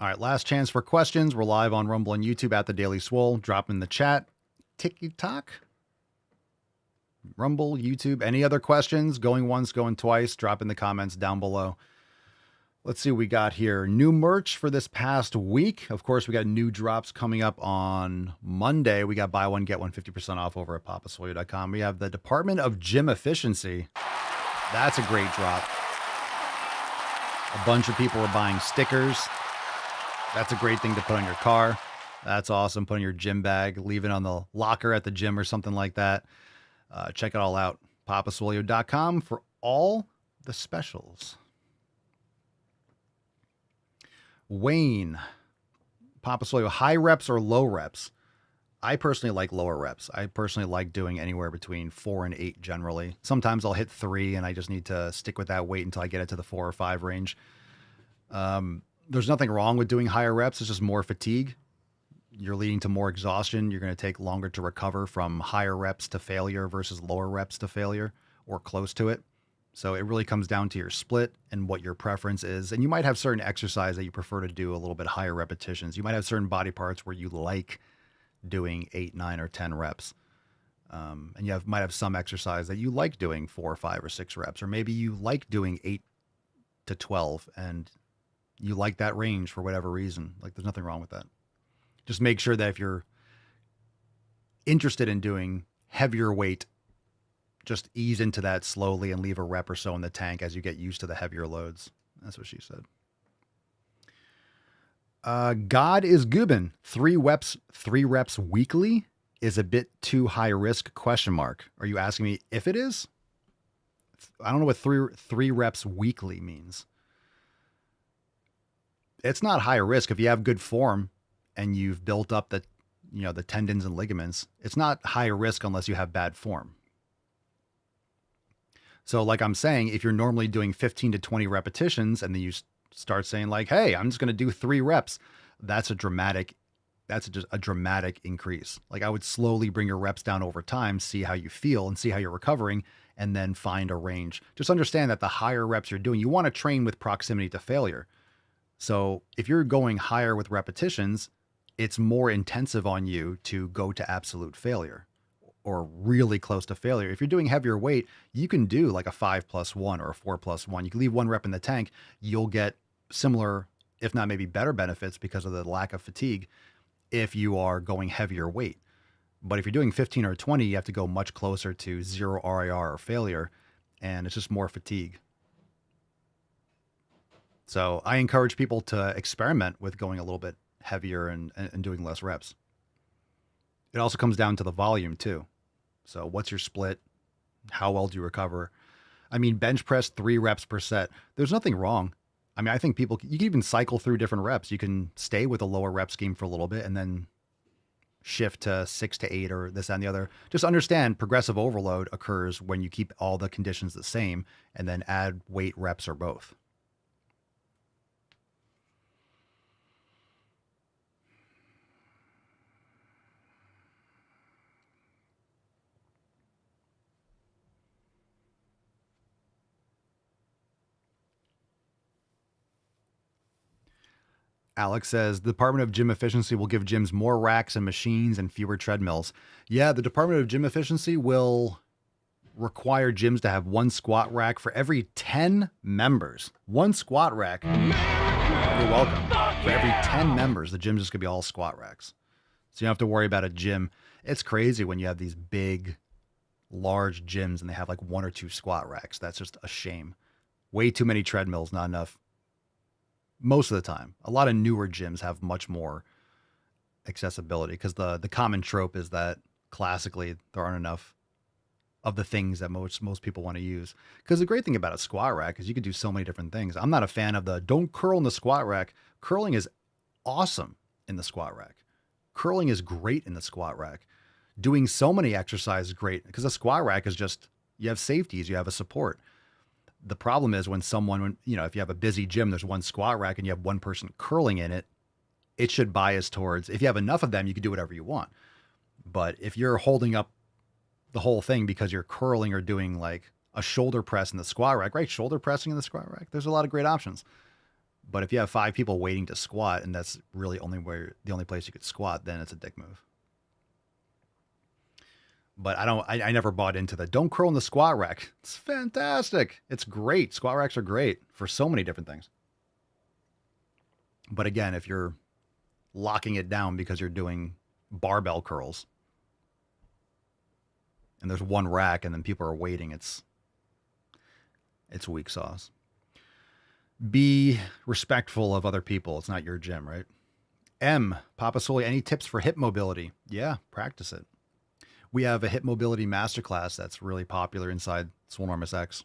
All right, last chance for questions. We're live on Rumble and YouTube at The Daily Swole. Drop in the chat. TikTok. Rumble, YouTube, any other questions? Going once, going twice, drop in the comments down below. Let's see what we got here. New merch for this past week. Of course, we got new drops coming up on Monday. We got buy one, get one 50% off over at papaswolio.com. We have the Department of Gym Efficiency. That's a great drop. A bunch of people are buying stickers. That's a great thing to put on your car. That's awesome. Put in your gym bag, leave it on the locker at the gym or something like that. Check it all out. papaswolio.com for all the specials. Wayne, Papa Swolio, high reps or low reps? I personally like lower reps. I personally like doing anywhere between 4 and 8 generally. Sometimes I'll hit 3 and I just need to stick with that weight until I get it to the 4 or 5 range. There's nothing wrong with doing higher reps. It's just more fatigue. You're leading to more exhaustion. You're going to take longer to recover from higher reps to failure versus lower reps to failure or close to it. So it really comes down to your split and what your preference is. And you might have certain exercise that you prefer to do a little bit higher repetitions. You might have certain body parts where you like doing 8, 9, or 10 reps. And you might have some exercise that you like doing 4, 5, or 6 reps, or maybe you like doing 8 to 12 and you like that range for whatever reason. Like there's nothing wrong with that. Just make sure that if you're interested in doing heavier weight, just ease into that slowly and leave a rep or so in the tank as you get used to the heavier loads. That's what she said. God is Gubin. 3 reps weekly is a bit too high risk, question mark. Are you asking me if it is? I don't know what three reps weekly means. It's not high risk if you have good form and you've built up the tendons and ligaments. It's not high risk unless you have bad form. So like I'm saying, if you're normally doing 15 to 20 repetitions and then you start saying like, hey, I'm just going to do 3 reps, that's just a dramatic increase. Like I would slowly bring your reps down over time, see how you feel and see how you're recovering, and then find a range. Just understand that the higher reps you're doing, you want to train with proximity to failure. So if you're going higher with repetitions, it's more intensive on you to go to absolute failure or really close to failure. If you're doing heavier weight, you can do like a 5+1 or a 4+1. You can leave 1 rep in the tank. You'll get similar, if not maybe better benefits because of the lack of fatigue if you are going heavier weight. But if you're doing 15 or 20, you have to go much closer to 0 RIR or failure, and it's just more fatigue. So I encourage people to experiment with going a little bit heavier and doing less reps. It also comes down to the volume too. So what's your split? How well do you recover? I mean, bench press 3 reps per set. There's nothing wrong. I mean, I think you can even cycle through different reps. You can stay with a lower rep scheme for a little bit and then shift to 6 to 8 or this and the other. Just understand progressive overload occurs when you keep all the conditions the same and then add weight, reps, or both. Alex says the Department of Gym Efficiency will give gyms more racks and machines and fewer treadmills. Yeah, the Department of Gym Efficiency will require gyms to have 1 squat rack for every 10 members. 1 squat rack. You're welcome. For every 10 members, the gym's just going to be all squat racks. So you don't have to worry about a gym. It's crazy when you have these big, large gyms and they have like 1 or 2 squat racks. That's just a shame. Way too many treadmills, not enough. Most of the time. A lot of newer gyms have much more accessibility because the common trope is that classically there aren't enough of the things that most people want to use. Because the great thing about a squat rack is you can do so many different things. I'm not a fan of the don't curl in the squat rack. Curling is awesome in the squat rack. Curling is great in the squat rack. Doing so many exercises is great because a squat rack is just, you have safeties, you have a support. The problem is when if you have a busy gym, there's 1 squat rack and you have 1 person curling in it, it should bias towards, if you have enough of them, you can do whatever you want. But if you're holding up the whole thing because you're curling or doing like a shoulder press in the squat rack, right? Shoulder pressing in the squat rack, there's a lot of great options. But if you have 5 people waiting to squat and that's really the only place you could squat, then it's a dick move. But I never bought into the don't curl in the squat rack. It's fantastic. It's great. Squat racks are great for so many different things. But again, if you're locking it down because you're doing barbell curls and there's 1 rack and then people are waiting, it's weak sauce. Be respectful of other people. It's not your gym, right? M, Papa Swole, any tips for hip mobility? Yeah, practice it. We have a hip mobility masterclass that's really popular inside Swole X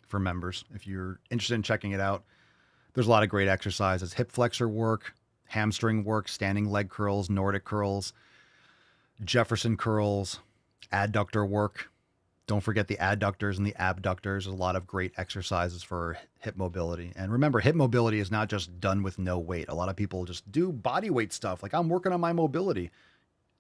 for members. If you're interested in checking it out, there's a lot of great exercises. Hip flexor work, hamstring work, standing leg curls, Nordic curls, Jefferson curls, adductor work. Don't forget the adductors and the abductors. There's a lot of great exercises for hip mobility. And remember, hip mobility is not just done with no weight. A lot of people just do body weight stuff. Like, I'm working on my mobility.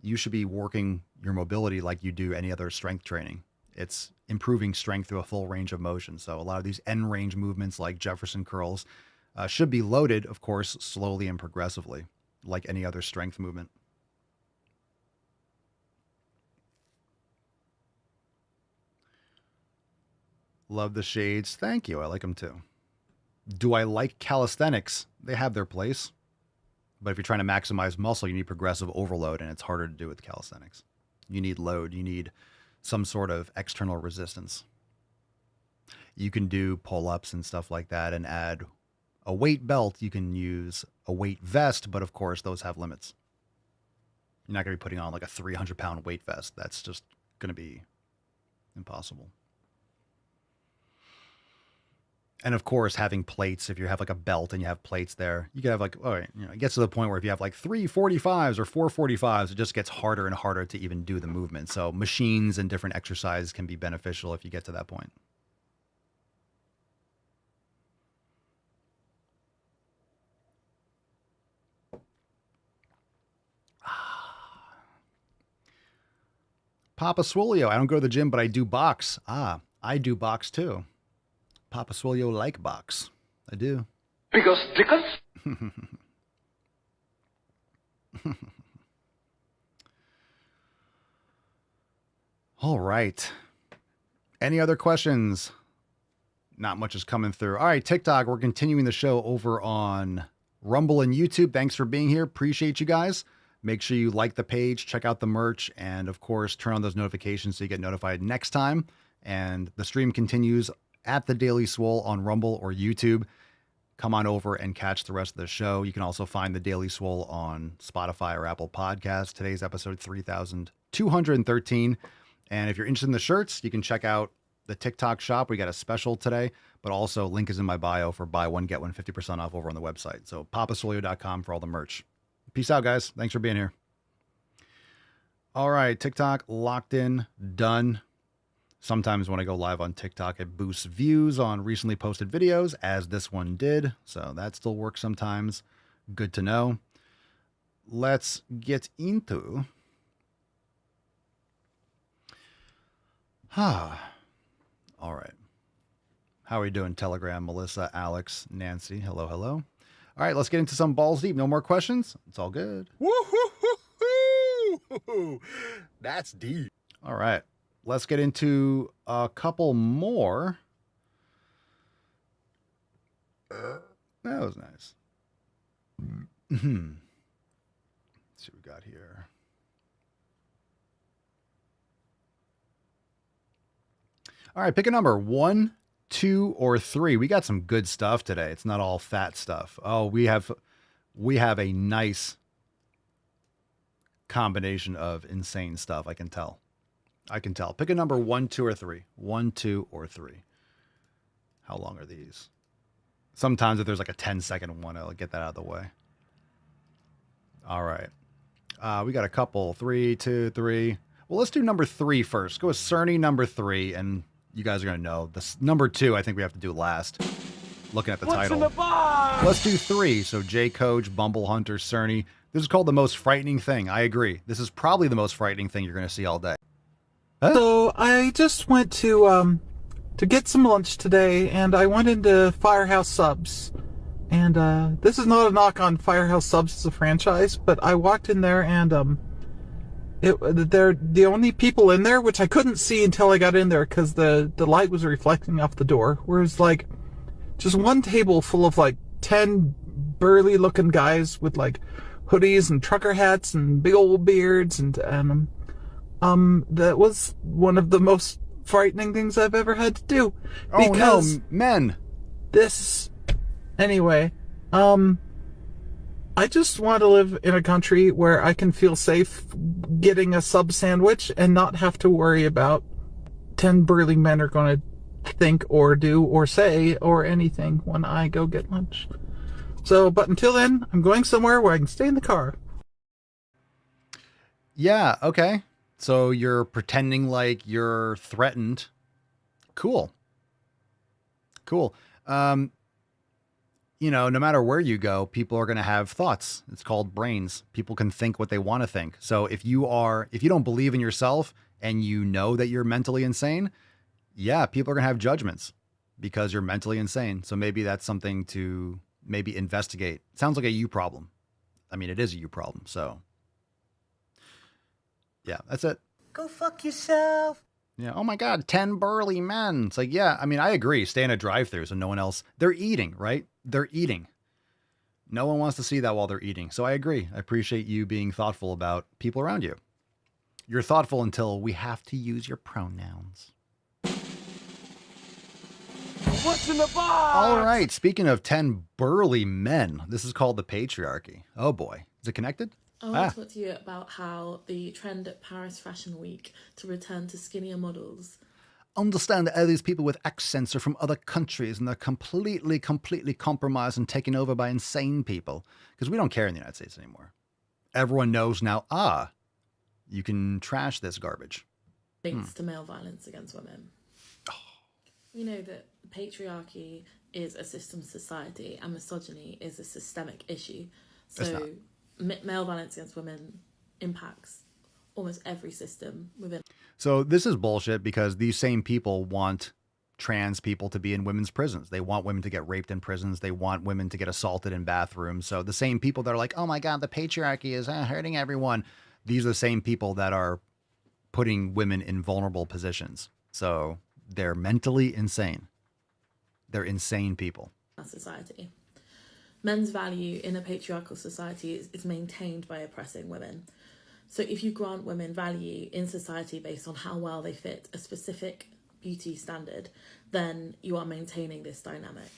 You should be working your mobility like you do any other strength training. It's improving strength through a full range of motion. So a lot of these end range movements like Jefferson curls should be loaded, of course, slowly and progressively, like any other strength movement. Love the shades. Thank you. I like them too. Do I like calisthenics? They have their place. But if you're trying to maximize muscle, you need progressive overload, and it's harder to do with calisthenics. You need load. You need some sort of external resistance. You can do pull-ups and stuff like that and add a weight belt. You can use a weight vest, but of course, those have limits. You're not going to be putting on like a 300-pound weight vest. That's just going to be impossible. And of course, having plates, if you have like a belt and you have plates there, you can have like, all right, it gets to the point where if you have like 345s or 445s, it just gets harder and harder to even do the movement. So machines and different exercises can be beneficial if you get to that point. Papa Swolio, I don't go to the gym, but I do box. I do box too. Papa Swolio like box. I do. Because stickers? All right. Any other questions? Not much is coming through. All right, TikTok, we're continuing the show over on Rumble and YouTube. Thanks for being here. Appreciate you guys. Make sure you like the page, check out the merch, and of course, turn on those notifications so you get notified next time. And the stream continues at The Daily Swole on Rumble or YouTube. come on over and catch the rest of the show. You can also find the Daily Swole on Spotify or Apple Podcasts. Today's episode 3213. And if you're interested in the shirts, you can check out the TikTok shop. We got a special today, but also link is in my bio for buy one, get one 50% off over on the website. So papaswolio.com for all the merch. Peace out, guys. Thanks for being here. All right, TikTok locked in, done. Sometimes when I go live on TikTok, it boosts views on recently posted videos, as this one did. So that still works sometimes. Good to know. Let's get into... All right. How are we doing, Telegram, Melissa, Alex, Nancy? Hello, hello. All right, let's get into some balls deep. No more questions? It's all good. Woo-hoo-hoo-hoo! That's deep. All right. Let's get into a couple more. That was nice. Let's see what we got here. All right, pick a number. 1, 2, or 3. We got some good stuff today. It's not all fat stuff. Oh, we have a nice combination of insane stuff. I can tell. Pick a number. 1, 2, or 3. 1, 2, or 3. How long are these? Sometimes if there's like a 10-second one, I'll get that out of the way. All right. We got a couple. 3, 2, 3. Well, let's do number 3 first. Go with Cerny number 3, and you guys are going to know. This number 2, I think we have to do last. Looking at the title. Let's do 3. So J Coach, Bumble Hunter, Cerny. This is called the most frightening thing. I agree. This is probably the most frightening thing you're going to see all day. Huh? So I just went to get some lunch today, and I went into Firehouse Subs. And this is not a knock on Firehouse Subs as a franchise, but I walked in there, and they're the only people in there, which I couldn't see until I got in there because the light was reflecting off the door. Whereas like just one table full of like 10 burly looking guys with like hoodies and trucker hats and big old beards, and that was one of the most frightening things I've ever had to do. Oh no, men. Anyway, I just want to live in a country where I can feel safe getting a sub sandwich and not have to worry about 10 burly men are going to think or do or say or anything when I go get lunch. So, but until then, I'm going somewhere where I can stay in the car. Yeah, okay. So you're pretending like you're threatened. Cool. You know, no matter where you go, people are going to have thoughts. It's called brains. People can think what they want to think. So if you don't believe in yourself and you know that you're mentally insane, yeah, people are going to have judgments because you're mentally insane. So maybe that's something to maybe investigate. Sounds like a you problem. I mean, it is a you problem. So yeah, that's it. Go fuck yourself. Yeah. Oh my God, 10 burly men. It's like, yeah, I mean, I agree. Stay in a drive-thru so no one else, they're eating, right? They're eating. No one wants to see that while they're eating. So I agree. I appreciate you being thoughtful about people around you. You're thoughtful until we have to use your pronouns. What's in the box? All right. Speaking of 10 burly men, this is called the patriarchy. Oh boy. Is it connected? I want to talk to you about how the trend at Paris Fashion Week to return to skinnier models. Understand that all these people with accents are from other countries and they're completely compromised and taken over by insane people. Because we don't care in the United States anymore. Everyone knows now, you can trash this garbage. Links to male violence against women. We know that patriarchy is a system society and misogyny is a systemic issue. So male violence against women impacts almost every system within. So this is bullshit because these same people want trans people to be in women's prisons. They want women to get raped in prisons. They want women to get assaulted in bathrooms. So the same people that are like, oh my God, the patriarchy is hurting everyone. These are the same people that are putting women in vulnerable positions. So they're mentally insane. They're insane people. Our society. Men's value in a patriarchal society is maintained by oppressing women. So if you grant women value in society based on how well they fit a specific beauty standard, then you are maintaining this dynamic.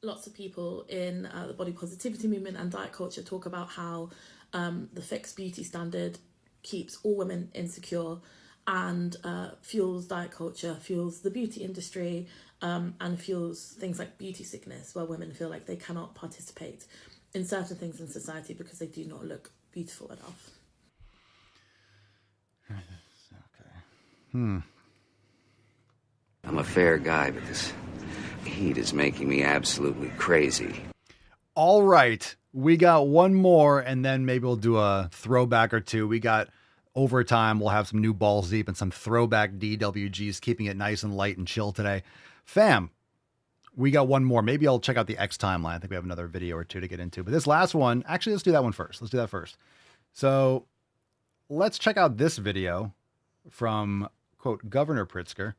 lots of people in the body positivity movement and diet culture talk about how the fixed beauty standard keeps all women insecure and fuels diet culture, fuels the beauty industry, and fuels things like beauty sickness, where women feel like they cannot participate in certain things in society because they do not look beautiful enough. Hmm. I'm a fair guy, but this heat is making me absolutely crazy. All right. We got one more, and then maybe we'll do a throwback or two. We got overtime. We'll have some new Balls Deep and some throwback DWGs, keeping it nice and light and chill today. Fam, we got one more. Maybe I'll check out the X timeline. I think we have another video or two to get into. But this last one, actually, let's do that one first. Let's do that first. So let's check out this video from, quote, Governor Pritzker.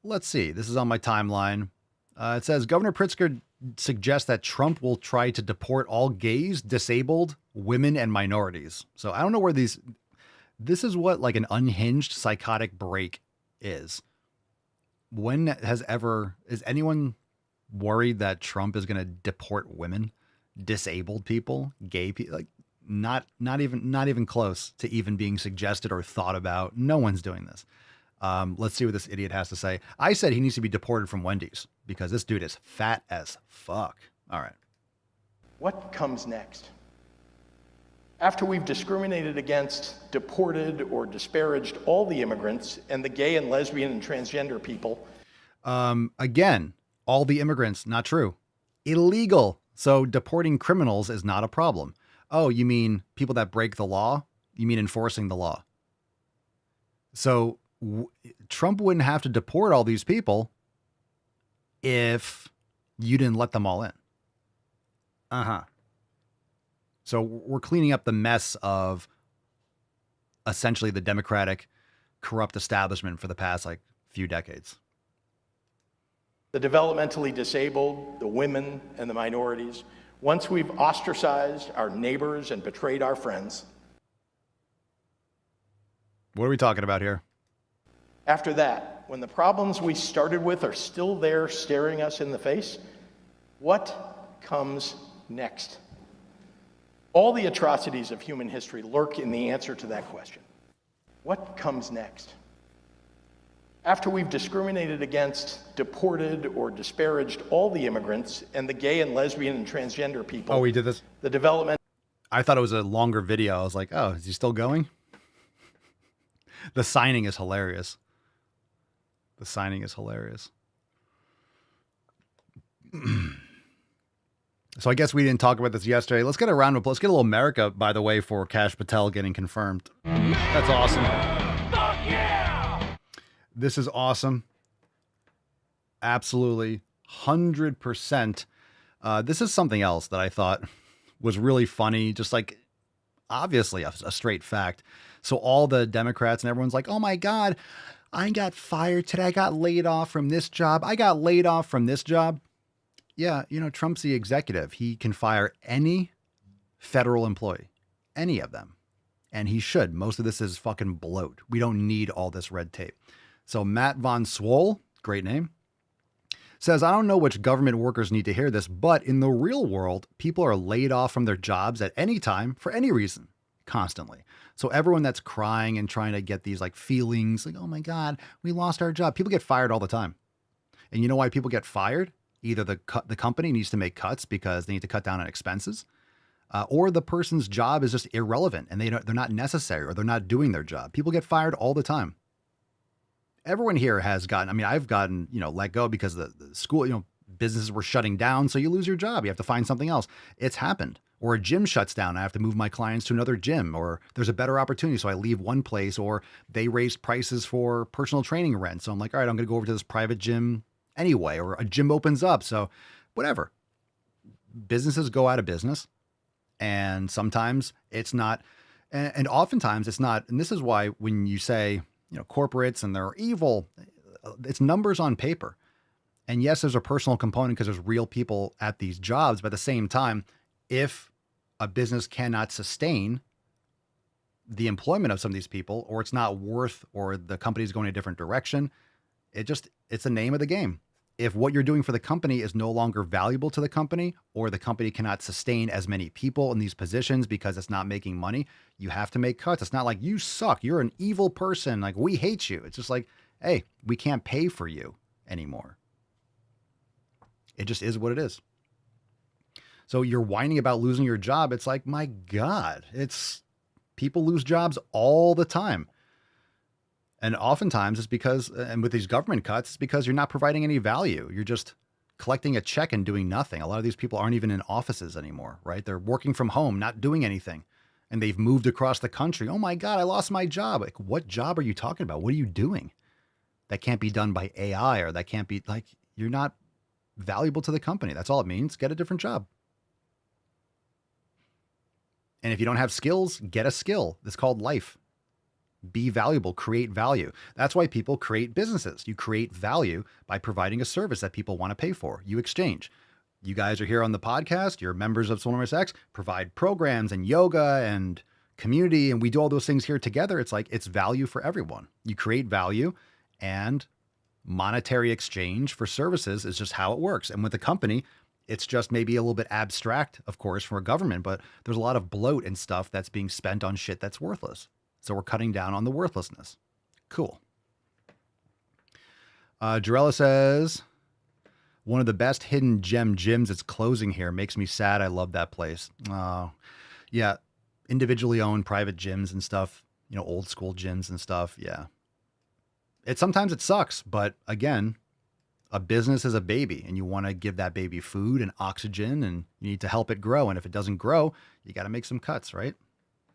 Let's see. This is on my timeline. It says, Governor Pritzker suggests that Trump will try to deport all gays, disabled, women, and minorities. So I don't know where this is what like an unhinged psychotic break is. Is anyone worried that Trump is going to deport women, disabled people, gay people? Like not even close to even being suggested or thought about. No one's doing this. Let's see what this idiot has to say. I said he needs to be deported from Wendy's because this dude is fat as fuck. All right. What comes next? After we've discriminated against, deported, or disparaged all the immigrants and the gay and lesbian and transgender people. Again, all the immigrants, not true. Illegal. So deporting criminals is not a problem. Oh, you mean people that break the law? You mean enforcing the law? So Trump wouldn't have to deport all these people if you didn't let them all in. So we're cleaning up the mess of essentially the Democratic corrupt establishment for the past few decades. The developmentally disabled, the women and the minorities. Once we've ostracized our neighbors and betrayed our friends. What are we talking about here? After that, when the problems we started with are still there staring us in the face, what comes next? All the atrocities of human history lurk in the answer to that question. What comes next? After we've discriminated against, deported, or disparaged all the immigrants and the gay and lesbian and transgender people. Oh, we did this? The development. I thought it was a longer video. I was like, oh, is he still going? The signing is hilarious. The signing is hilarious. So I guess we didn't talk about this yesterday. Let's get a round of applause. Let's get a little America, by the way, for Kash Patel getting confirmed. That's awesome. Fuck yeah! This is awesome. Absolutely. 100%. This is something else that I thought was really funny. Just like, obviously a straight fact. So all the Democrats and everyone's like, oh my God, I got fired today. I got laid off from this job. I got laid off from this job. Yeah, Trump's the executive. He can fire any federal employee, any of them. And he should. Most of this is fucking bloat. We don't need all this red tape. So Matt Von Swole, great name, says, I don't know which government workers need to hear this, but in the real world, people are laid off from their jobs at any time for any reason, constantly. So everyone that's crying and trying to get these feelings like, oh my God, we lost our job. People get fired all the time. And you know why people get fired? Either the company needs to make cuts because they need to cut down on expenses, or the person's job is just irrelevant and they're not necessary or they're not doing their job. People get fired all the time. Everyone here has gotten, I've gotten, let go because the school, businesses were shutting down. So you lose your job. You have to find something else. It's happened. Or a gym shuts down. I have to move my clients to another gym, or there's a better opportunity. So I leave one place, or they raised prices for personal training rent. So I'm like, all right, I'm going to go over to this private gym anyway, or a gym opens up. So whatever. Businesses go out of business. And sometimes it's not, and oftentimes it's not. And this is why when you say, corporates and they're evil, it's numbers on paper. And yes, there's a personal component because there's real people at these jobs. But at the same time, if a business cannot sustain the employment of some of these people, or it's not worth, or the company's going a different direction, it's the name of the game. If what you're doing for the company is no longer valuable to the company, or the company cannot sustain as many people in these positions because it's not making money, you have to make cuts. It's not like you suck, you're an evil person, like we hate you. It's just like, hey, we can't pay for you anymore. It just is what it is. So you're whining about losing your job. It's like, my God, people lose jobs all the time. And oftentimes it's because, and with these government cuts, it's because you're not providing any value. You're just collecting a check and doing nothing. A lot of these people aren't even in offices anymore, right? They're working from home, not doing anything. And they've moved across the country. Oh my God, I lost my job. Like, what job are you talking about? What are you doing? That can't be done by AI, or that can't be, like, you're not valuable to the company. That's all it means. Get a different job. And if you don't have skills, get a skill. It's called life. Be valuable, create value. That's why people create businesses. You create value by providing a service that people want to pay for. You exchange. You guys are here on the podcast. You're members of Swole X, provide programs and yoga and community, and we do all those things here together. It's like, it's value for everyone. You create value, and monetary exchange for services is just how it works. And with a company, it's just maybe a little bit abstract, of course, for a government, but there's a lot of bloat and stuff that's being spent on shit that's worthless. So we're cutting down on the worthlessness. Cool. Jarella says, one of the best hidden gem gyms is closing here. Makes me sad. I love that place. Yeah. Individually owned private gyms and stuff, old school gyms and stuff. Yeah. Sometimes it sucks, but again, a business is a baby, and you want to give that baby food and oxygen, and you need to help it grow. And if it doesn't grow, you got to make some cuts, right?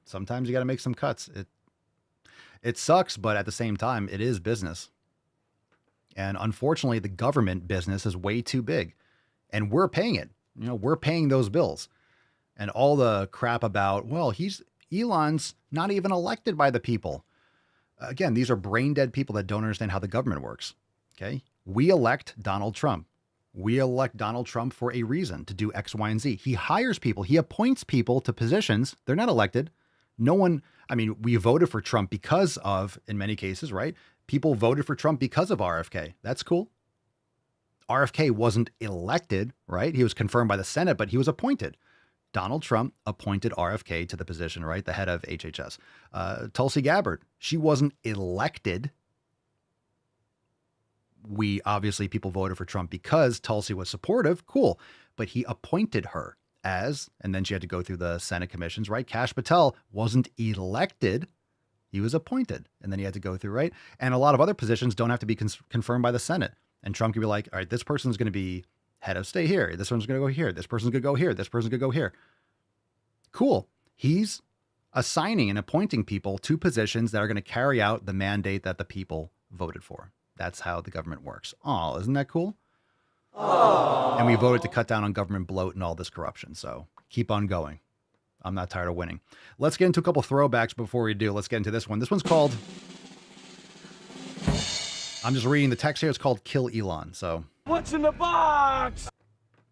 Sometimes you got to make some cuts. It sucks, but at the same time, it is business. And unfortunately, the government business is way too big, and we're paying it. We're paying those bills. And all the crap about, well, Elon's not even elected by the people. Again, these are brain dead people that don't understand how the government works. Okay. We elect Donald Trump. We elect Donald Trump for a reason, to do X, Y, and Z. He hires people. He appoints people to positions. They're not elected. We voted for Trump because of, in many cases, right? People voted for Trump because of RFK. That's cool. RFK wasn't elected, right? He was confirmed by the Senate, but he was appointed. Donald Trump appointed RFK to the position, right? The head of HHS. Tulsi Gabbard, she wasn't elected. People voted for Trump because Tulsi was supportive. Cool. But he appointed her and then she had to go through the Senate commissions, right? Kash Patel wasn't elected. He was appointed, and then he had to go through, right? And a lot of other positions don't have to be confirmed by the Senate. And Trump could be like, all right, this person's going to be head of state here. This one's going to go here. This person's going to go here. This person's going to go here. Cool. He's assigning and appointing people to positions that are going to carry out the mandate that the people voted for. That's how the government works. Oh, isn't that cool? Aww. And we voted to cut down on government bloat and all this corruption. So keep on going. I'm not tired of winning. Let's get into a couple throwbacks before we do. Let's get into this one. This one's called, I'm just reading the text here. It's called Kill Elon. So what's in the box?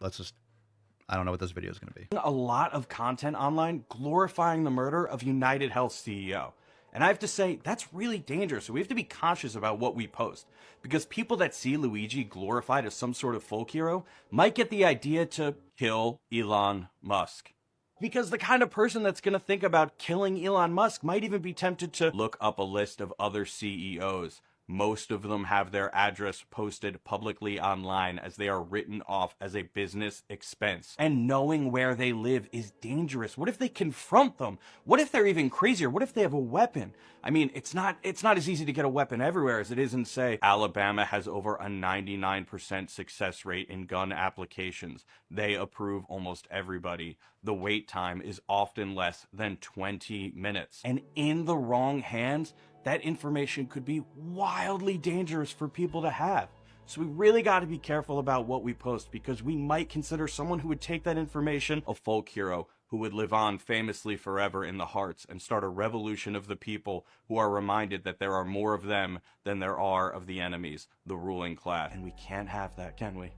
I don't know what this video is going to be. A lot of content online glorifying the murder of United Health CEO. And I have to say, that's really dangerous. So we have to be conscious about what we post. Because people that see Luigi glorified as some sort of folk hero might get the idea to kill Elon Musk. Because the kind of person that's going to think about killing Elon Musk might even be tempted to look up a list of other CEOs. Most of them have their address posted publicly online as they are written off as a business expense. And knowing where they live is dangerous. What if they confront them? What if they're even crazier? What if they have a weapon? I mean, it's not as easy to get a weapon everywhere as it is in, say, Alabama has over a 99% success rate in gun applications. They approve almost everybody. The wait time is often less than 20 minutes. And in the wrong hands, that information could be wildly dangerous for people to have. So we really got to be careful about what we post, because we might consider someone who would take that information a folk hero who would live on famously forever in the hearts and start a revolution of the people who are reminded that there are more of them than there are of the enemies, the ruling class. And we can't have that, can we?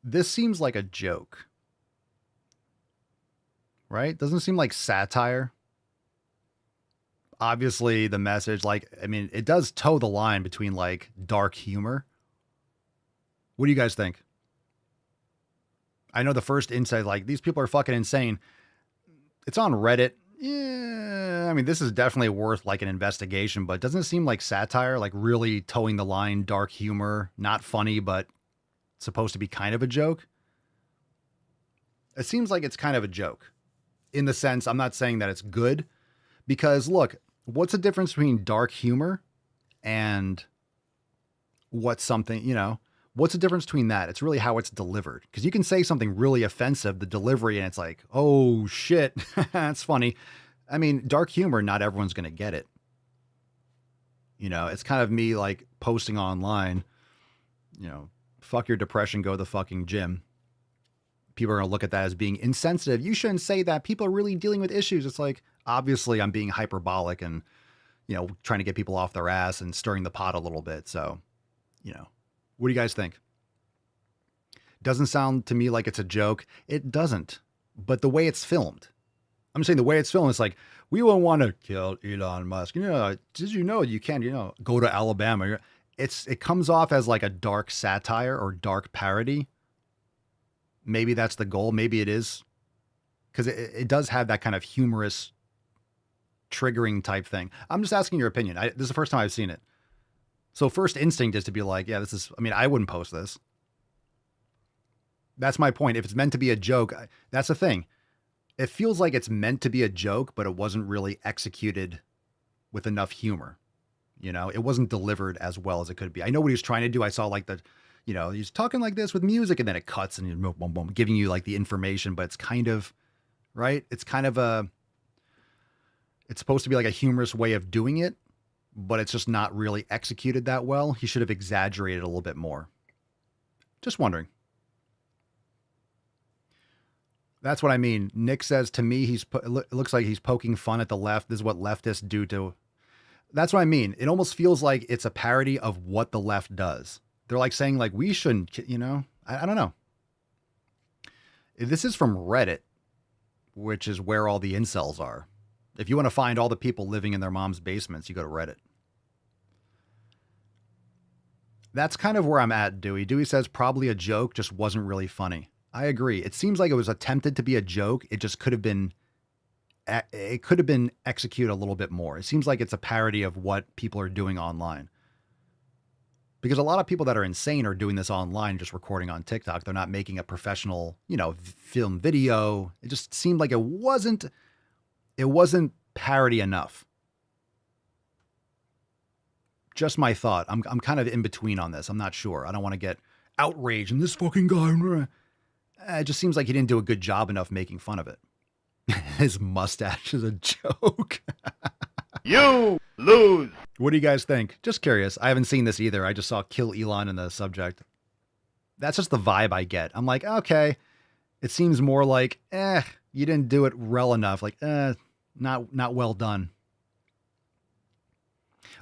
This seems like a joke, right? Doesn't seem like satire. Obviously, the message, like, I mean, it does toe the line between like dark humor. What do you guys think? I know the first insight, like, these people are fucking insane. It's on Reddit. Yeah, I mean, this is definitely worth like an investigation, but doesn't it seem like satire, like really towing the line, dark humor, not funny, but supposed to be kind of a joke? It seems like it's kind of a joke in the sense, I'm not saying that it's good, because look, what's the difference between dark humor and what's something, you know, what's the difference between that? It's really how it's delivered. Because you can say something really offensive, the delivery, and it's like, oh shit, that's funny. I mean, dark humor, not everyone's going to get it. You know, it's kind of me like posting online, you know, fuck your depression, go to the fucking gym. People are going to look at that as being insensitive. You shouldn't say that. People are really dealing with issues. It's like, obviously I'm being hyperbolic and, you know, trying to get people off their ass and stirring the pot a little bit. So, you know, what do you guys think? Doesn't sound to me like it's a joke. It doesn't. But the way it's filmed, I'm saying the way it's filmed, it's like, we won't want to kill Elon Musk. You know, did you know you can't, you know, go to Alabama? It comes off as like a dark satire or dark parody. Maybe that's the goal. Maybe it is. Because it does have that kind of humorous, triggering type thing. I'm just asking your opinion. This is the first time I've seen it. So first instinct is to be like, yeah, this is, I mean, I wouldn't post this. That's my point. If it's meant to be a joke, that's the thing. It feels like it's meant to be a joke, but it wasn't really executed with enough humor. You know, it wasn't delivered as well as it could be. I know what he was trying to do. I saw like the, you know, he's talking like this with music and then it cuts and boom, boom, boom, giving you like the information, but it's kind of, right? It's kind of it's supposed to be like a humorous way of doing it, but it's just not really executed that well. He should have exaggerated a little bit more. Just wondering. That's what I mean. Nick says to me, it looks like he's poking fun at the left. This is what leftists do to. That's what I mean. It almost feels like it's a parody of what the left does. They're like saying like, we shouldn't, you know, I don't know. This is from Reddit, which is where all the incels are. If you want to find all the people living in their mom's basements, you go to Reddit. That's kind of where I'm at, Dewey. Dewey says probably a joke, just wasn't really funny. I agree. It seems like it was attempted to be a joke. It just could have been executed a little bit more. It seems like it's a parody of what people are doing online. Because a lot of people that are insane are doing this online, just recording on TikTok. They're not making a professional, you know, film video. It just seemed like it wasn't parody enough. Just my thought. I'm kind of in between on this. I'm not sure. I don't want to get outraged and this fucking guy. It just seems like he didn't do a good job enough making fun of it. His mustache is a joke. You lose. What do you guys think? Just curious. I haven't seen this either. I just saw Kill Elon in the subject. That's just the vibe I get. I'm like, okay. It seems more like, you didn't do it well enough. Like, not well done.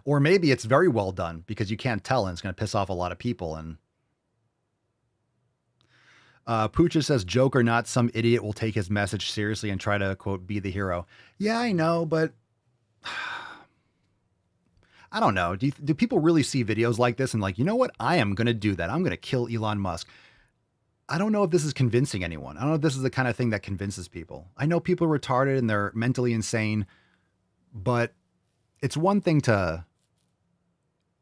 Or maybe it's very well done because you can't tell and it's going to piss off a lot of people. And Poocha says, joke or not, some idiot will take his message seriously and try to, quote, be the hero. Yeah, I know, but I don't know. Do people really see videos like this and like, you know what? I am going to do that. I'm going to kill Elon Musk. I don't know if this is convincing anyone. I don't know if this is the kind of thing that convinces people. I know people are retarded and they're mentally insane, but it's one thing to,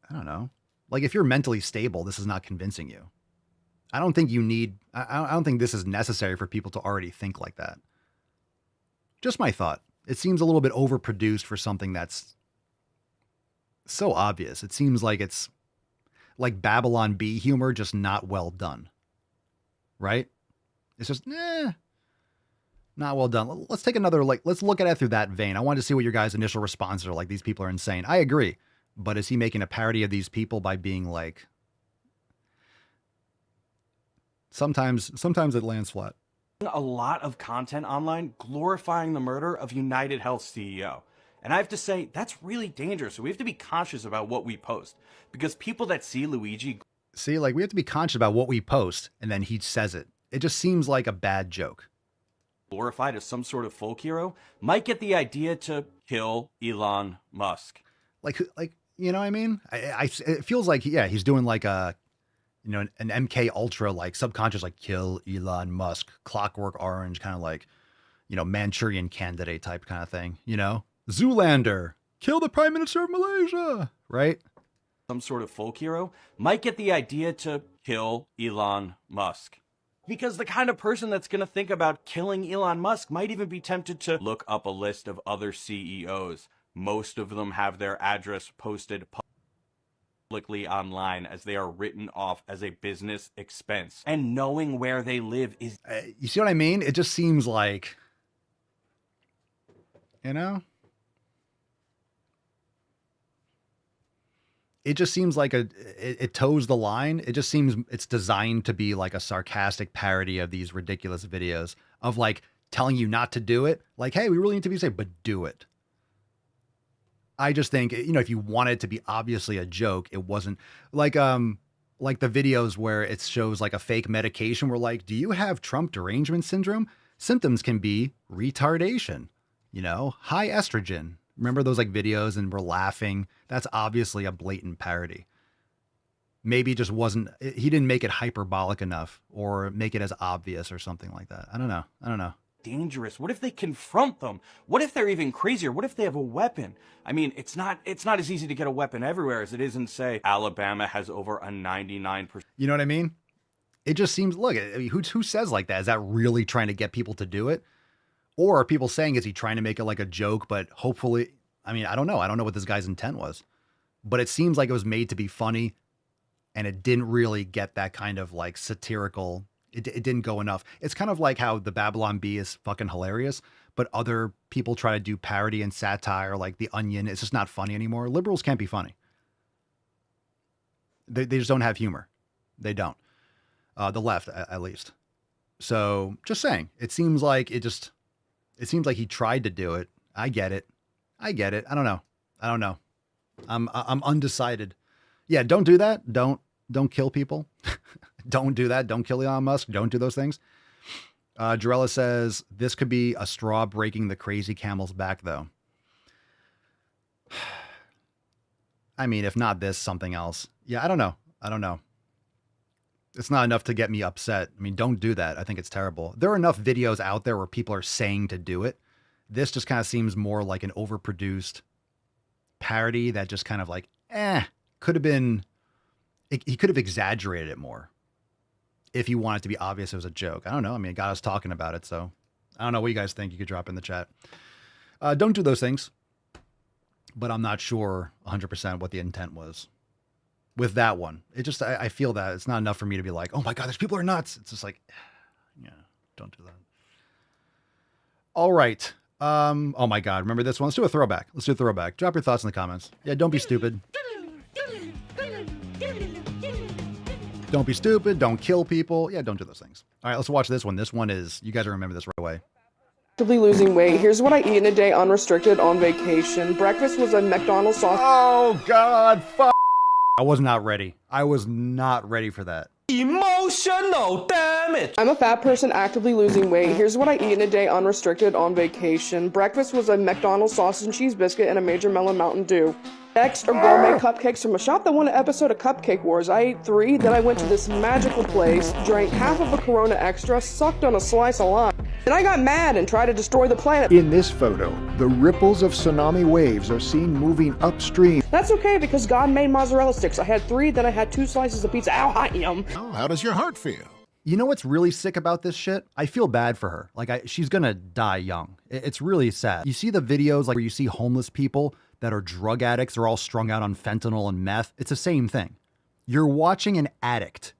I don't know, like if you're mentally stable, this is not convincing you. I don't think I don't think this is necessary for people to already think like that. Just my thought. It seems a little bit overproduced for something that's so obvious. It seems like it's like Babylon Bee humor, just not well done. Right? It's just, not well done. Let's take another, let's look at it through that vein. I wanted to see what your guys' initial responses are like. These people are insane. I agree. But is he making a parody of these people by being like, sometimes it lands flat. A lot of content online glorifying the murder of United Health CEO. And I have to say, that's really dangerous. So we have to be conscious about what we post. Because people that see Luigi... See, like, we have to be conscious about what we post, and then he says it. It just seems like a bad joke. Glorified as some sort of folk hero, might get the idea to kill Elon Musk. Like, you know what I mean? It feels like, yeah, he's doing like a, you know, an MK Ultra, like subconscious, like kill Elon Musk, Clockwork Orange, kind of like, you know, Manchurian Candidate type kind of thing, you know? Zoolander, kill the Prime Minister of Malaysia, right? Some sort of folk hero might get the idea to kill Elon Musk. Because the kind of person that's going to think about killing Elon Musk might even be tempted to look up a list of other CEOs. Most of them have their address posted publicly online as they are written off as a business expense. And knowing where they live is... You see what I mean? It just seems like, you know? It just seems like it toes the line. It just seems it's designed to be like a sarcastic parody of these ridiculous videos of like telling you not to do it. Like, hey, we really need to be safe, but do it. I just think, you know, if you want it to be obviously a joke, it wasn't like the videos where it shows like a fake medication where like, do you have Trump derangement syndrome? Symptoms can be retardation, you know, high estrogen. Remember those like videos and we're laughing? That's obviously a blatant parody. Maybe it just wasn't, he didn't make it hyperbolic enough or make it as obvious or something like that. I don't know. Dangerous. What if they confront them? What if they're even crazier? What if they have a weapon? I mean, it's not as easy to get a weapon everywhere as it is in, say, Alabama has over a 99%. You know what I mean? It just seems, look, I mean, who says like that? Is that really trying to get people to do it? Or are people saying, is he trying to make it like a joke, but hopefully, I mean, I don't know. I don't know what this guy's intent was, but it seems like it was made to be funny and it didn't really get that kind of like satirical. It didn't go enough. It's kind of like how the Babylon Bee is fucking hilarious, but other people try to do parody and satire like The Onion. It's just not funny anymore. Liberals can't be funny. They just don't have humor. They don't. The left, at least. So just saying, it seems like he tried to do it. I get it. I don't know. I'm undecided. Yeah. Don't do that. Don't kill people. Don't do that. Don't kill Elon Musk. Don't do those things. Jarella says this could be a straw breaking the crazy camel's back though. I mean, if not this, something else. Yeah. I don't know. It's not enough to get me upset. I mean, don't do that. I think it's terrible. There are enough videos out there where people are saying to do it. This just kind of seems more like an overproduced parody that just kind of like, could have been, he could have exaggerated it more if you want it to be obvious it was a joke. I don't know. I mean, it got us talking about it. So I don't know what you guys think. You could drop in the chat. Don't do those things, but I'm not sure 100% what the intent was. With that one, it just, I feel that it's not enough for me to be like, oh my God, these people are nuts. It's just like, yeah, don't do that. All right. Oh my God. Remember this one? Let's do a throwback. Drop your thoughts in the comments. Yeah. Don't be stupid. Don't be stupid. Don't kill people. Yeah. Don't do those things. All right. Let's watch this one. This one is, you guys remember this right away. Actively losing weight. Here's what I eat in a day unrestricted on vacation. Breakfast was a McDonald's sauce. Oh God. Fuck. I was not ready. For that. Emotional, damn it! I'm a fat person actively losing weight. Here's what I eat in a day unrestricted on vacation. Breakfast was a McDonald's sausage and cheese biscuit and a Major Melon Mountain Dew. Next are gourmet cupcakes from a shop that won an episode of Cupcake Wars. I ate 3, then I went to this magical place, drank half of a Corona Extra, sucked on a slice of lime. Then I got mad and tried to destroy the planet. In this photo, the ripples of tsunami waves are seen moving upstream. That's okay because God made mozzarella sticks. I had 3, then I had 2 slices of pizza. Ow, hot yum. Oh, how does your heart feel? You know what's really sick about this shit? I feel bad for her. Like she's gonna die young. It's really sad. You see the videos like where you see homeless people that are drug addicts. They're all strung out on fentanyl and meth. It's the same thing. You're watching an addict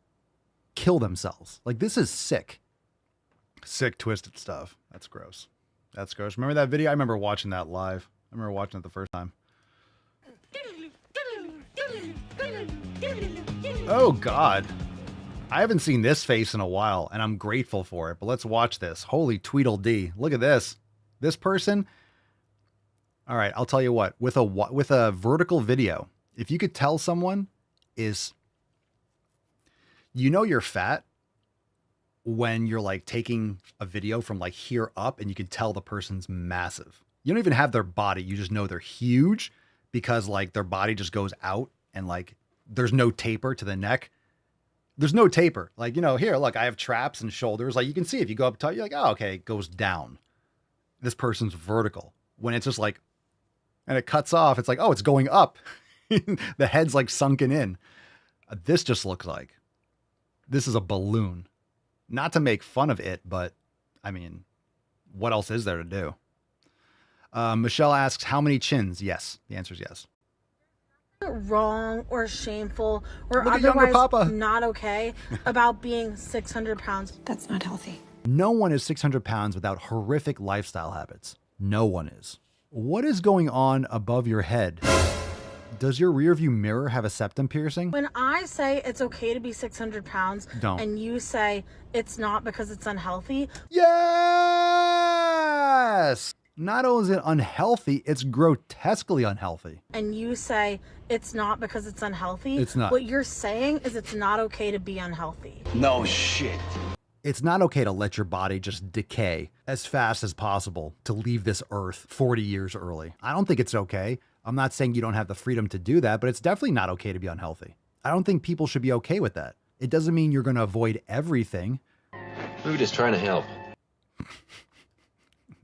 kill themselves. Like this is sick. Sick, twisted stuff. That's gross. Remember that video? I remember watching that live. I remember watching it the first time. Oh God. I haven't seen this face in a while and I'm grateful for it, but let's watch this. Holy Tweedledee. Look at this. This person. All right. I'll tell you what, with a vertical video, if you could tell someone is, you know, you're fat when you're like taking a video from like here up and you can tell the person's massive. You don't even have their body. You just know they're huge because like their body just goes out and like there's no taper to the neck. There's no taper. Like, you know, here, look, I have traps and shoulders. Like you can see if you go up top, you're like, oh, okay, it goes down. This person's vertical. When it's just like, and it cuts off, it's like, oh, it's going up. The head's like sunken in. This just looks like, this is a balloon. Not to make fun of it, but I mean, what else is there to do? Michelle asks, how many chins? Yes. The answer is yes. Wrong or shameful or Look at younger otherwise Papa. not okay about being 600 pounds. That's not healthy. No one is 600 pounds without horrific lifestyle habits. No one is. What is going on above your head? Does your rearview mirror have a septum piercing? When I say it's okay to be 600 pounds Don't. and you say it's not because it's unhealthy. Yes! Not only is it unhealthy, it's grotesquely unhealthy. And you say it's not because it's unhealthy. It's not. What you're saying is it's not okay to be unhealthy. No shit. It's not okay to let your body just decay as fast as possible to leave this earth 40 years early. I don't think it's okay. I'm not saying you don't have the freedom to do that, but it's definitely not okay to be unhealthy. I don't think people should be okay with that. It doesn't mean you're going to avoid everything. We were just trying to help.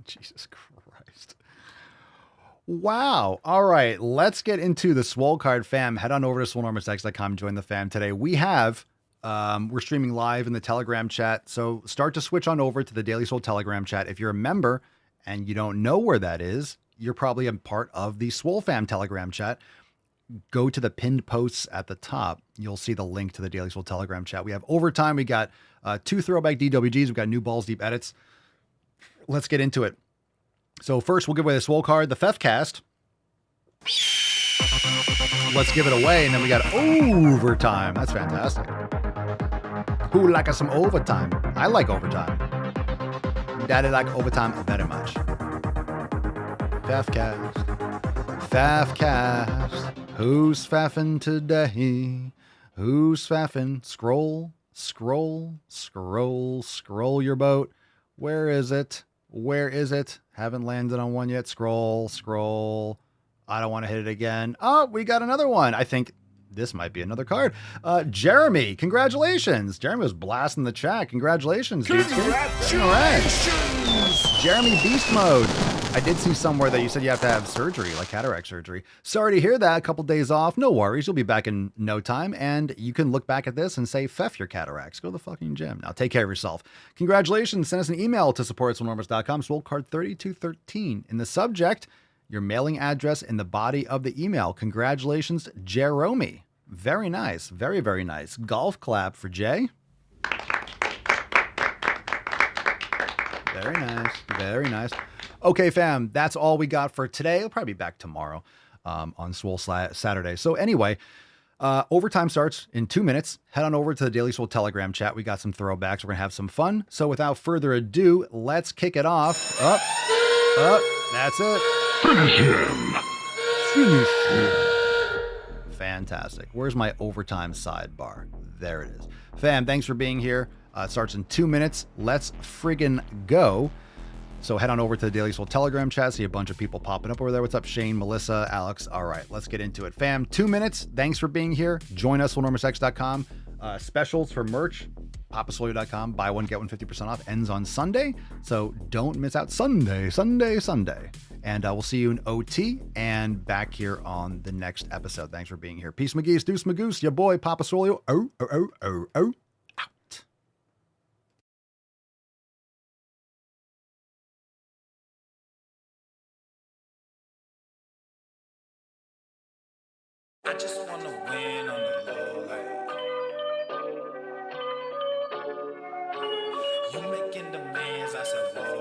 Jesus Christ. Wow. All right. Let's get into the Swole card, fam. Head on over to swolenormousx.com. Join the fam today. We have, we're streaming live in the Telegram chat. So start to switch on over to the Daily Swole Telegram chat. If you're a member and you don't know where that is, you're probably a part of the Swole fam Telegram chat. Go to the pinned posts at the top. You'll see the link to the Daily Swole Telegram chat. We have overtime. We got 2 throwback DWGs. We've got new Balls Deep edits. Let's get into it. So first, we'll give away the Swole card, the Theft Cast. Let's give it away, and then we got overtime. That's fantastic. Who like some overtime? I like overtime. Daddy like overtime very much. Theft Cast. Theft Cast. Who's faffing today? Who's faffing? Scroll, scroll, scroll, scroll your boat. Where is it? Where is it? Haven't landed on one yet. Scroll, scroll. I don't want to hit it again. Oh, we got another one. I think this might be another card. Jeremy, congratulations. Jeremy was blasting the chat. Congratulations, dude. Congratulations. All right. Jeremy Beast Mode. I did see somewhere that you said you have to have surgery, like cataract surgery. Sorry to hear that. A couple days off. No worries. You'll be back in no time. And you can look back at this and say, "Feff your cataracts. Go to the fucking gym." Now take care of yourself. Congratulations. Send us an email to support@swolenormous.com. Swole card 3213. In the subject, your mailing address in the body of the email. Congratulations, Jeremy. Very nice. Very, very nice. Golf clap for Jay. Very nice. Very nice. Okay, fam, that's all we got for today. I'll probably be back tomorrow on Swole Saturday. So anyway, overtime starts in 2 minutes. Head on over to the Daily Swole Telegram chat. We got some throwbacks. We're going to have some fun. So without further ado, let's kick it off. Up. That's it. Finish him. Finish him. Fantastic. Where's my overtime sidebar? There it is. Fam, thanks for being here. It starts in 2 minutes. Let's friggin' go. So head on over to the Daily Swole Telegram chat. See a bunch of people popping up over there. What's up, Shane, Melissa, Alex? All right, let's get into it. Fam, 2 minutes. Thanks for being here. Join us, swolenormousx.com. Specials for merch, papaswolio.com. Buy one, get one 50% off. Ends on Sunday. So don't miss out. Sunday. And we'll see you in OT and back here on the next episode. Thanks for being here. Peace, McGee's, Deuce, Magoose, your boy, Papa Swolio. Out. I just wanna win on the low, like you making demands. I said, whoa.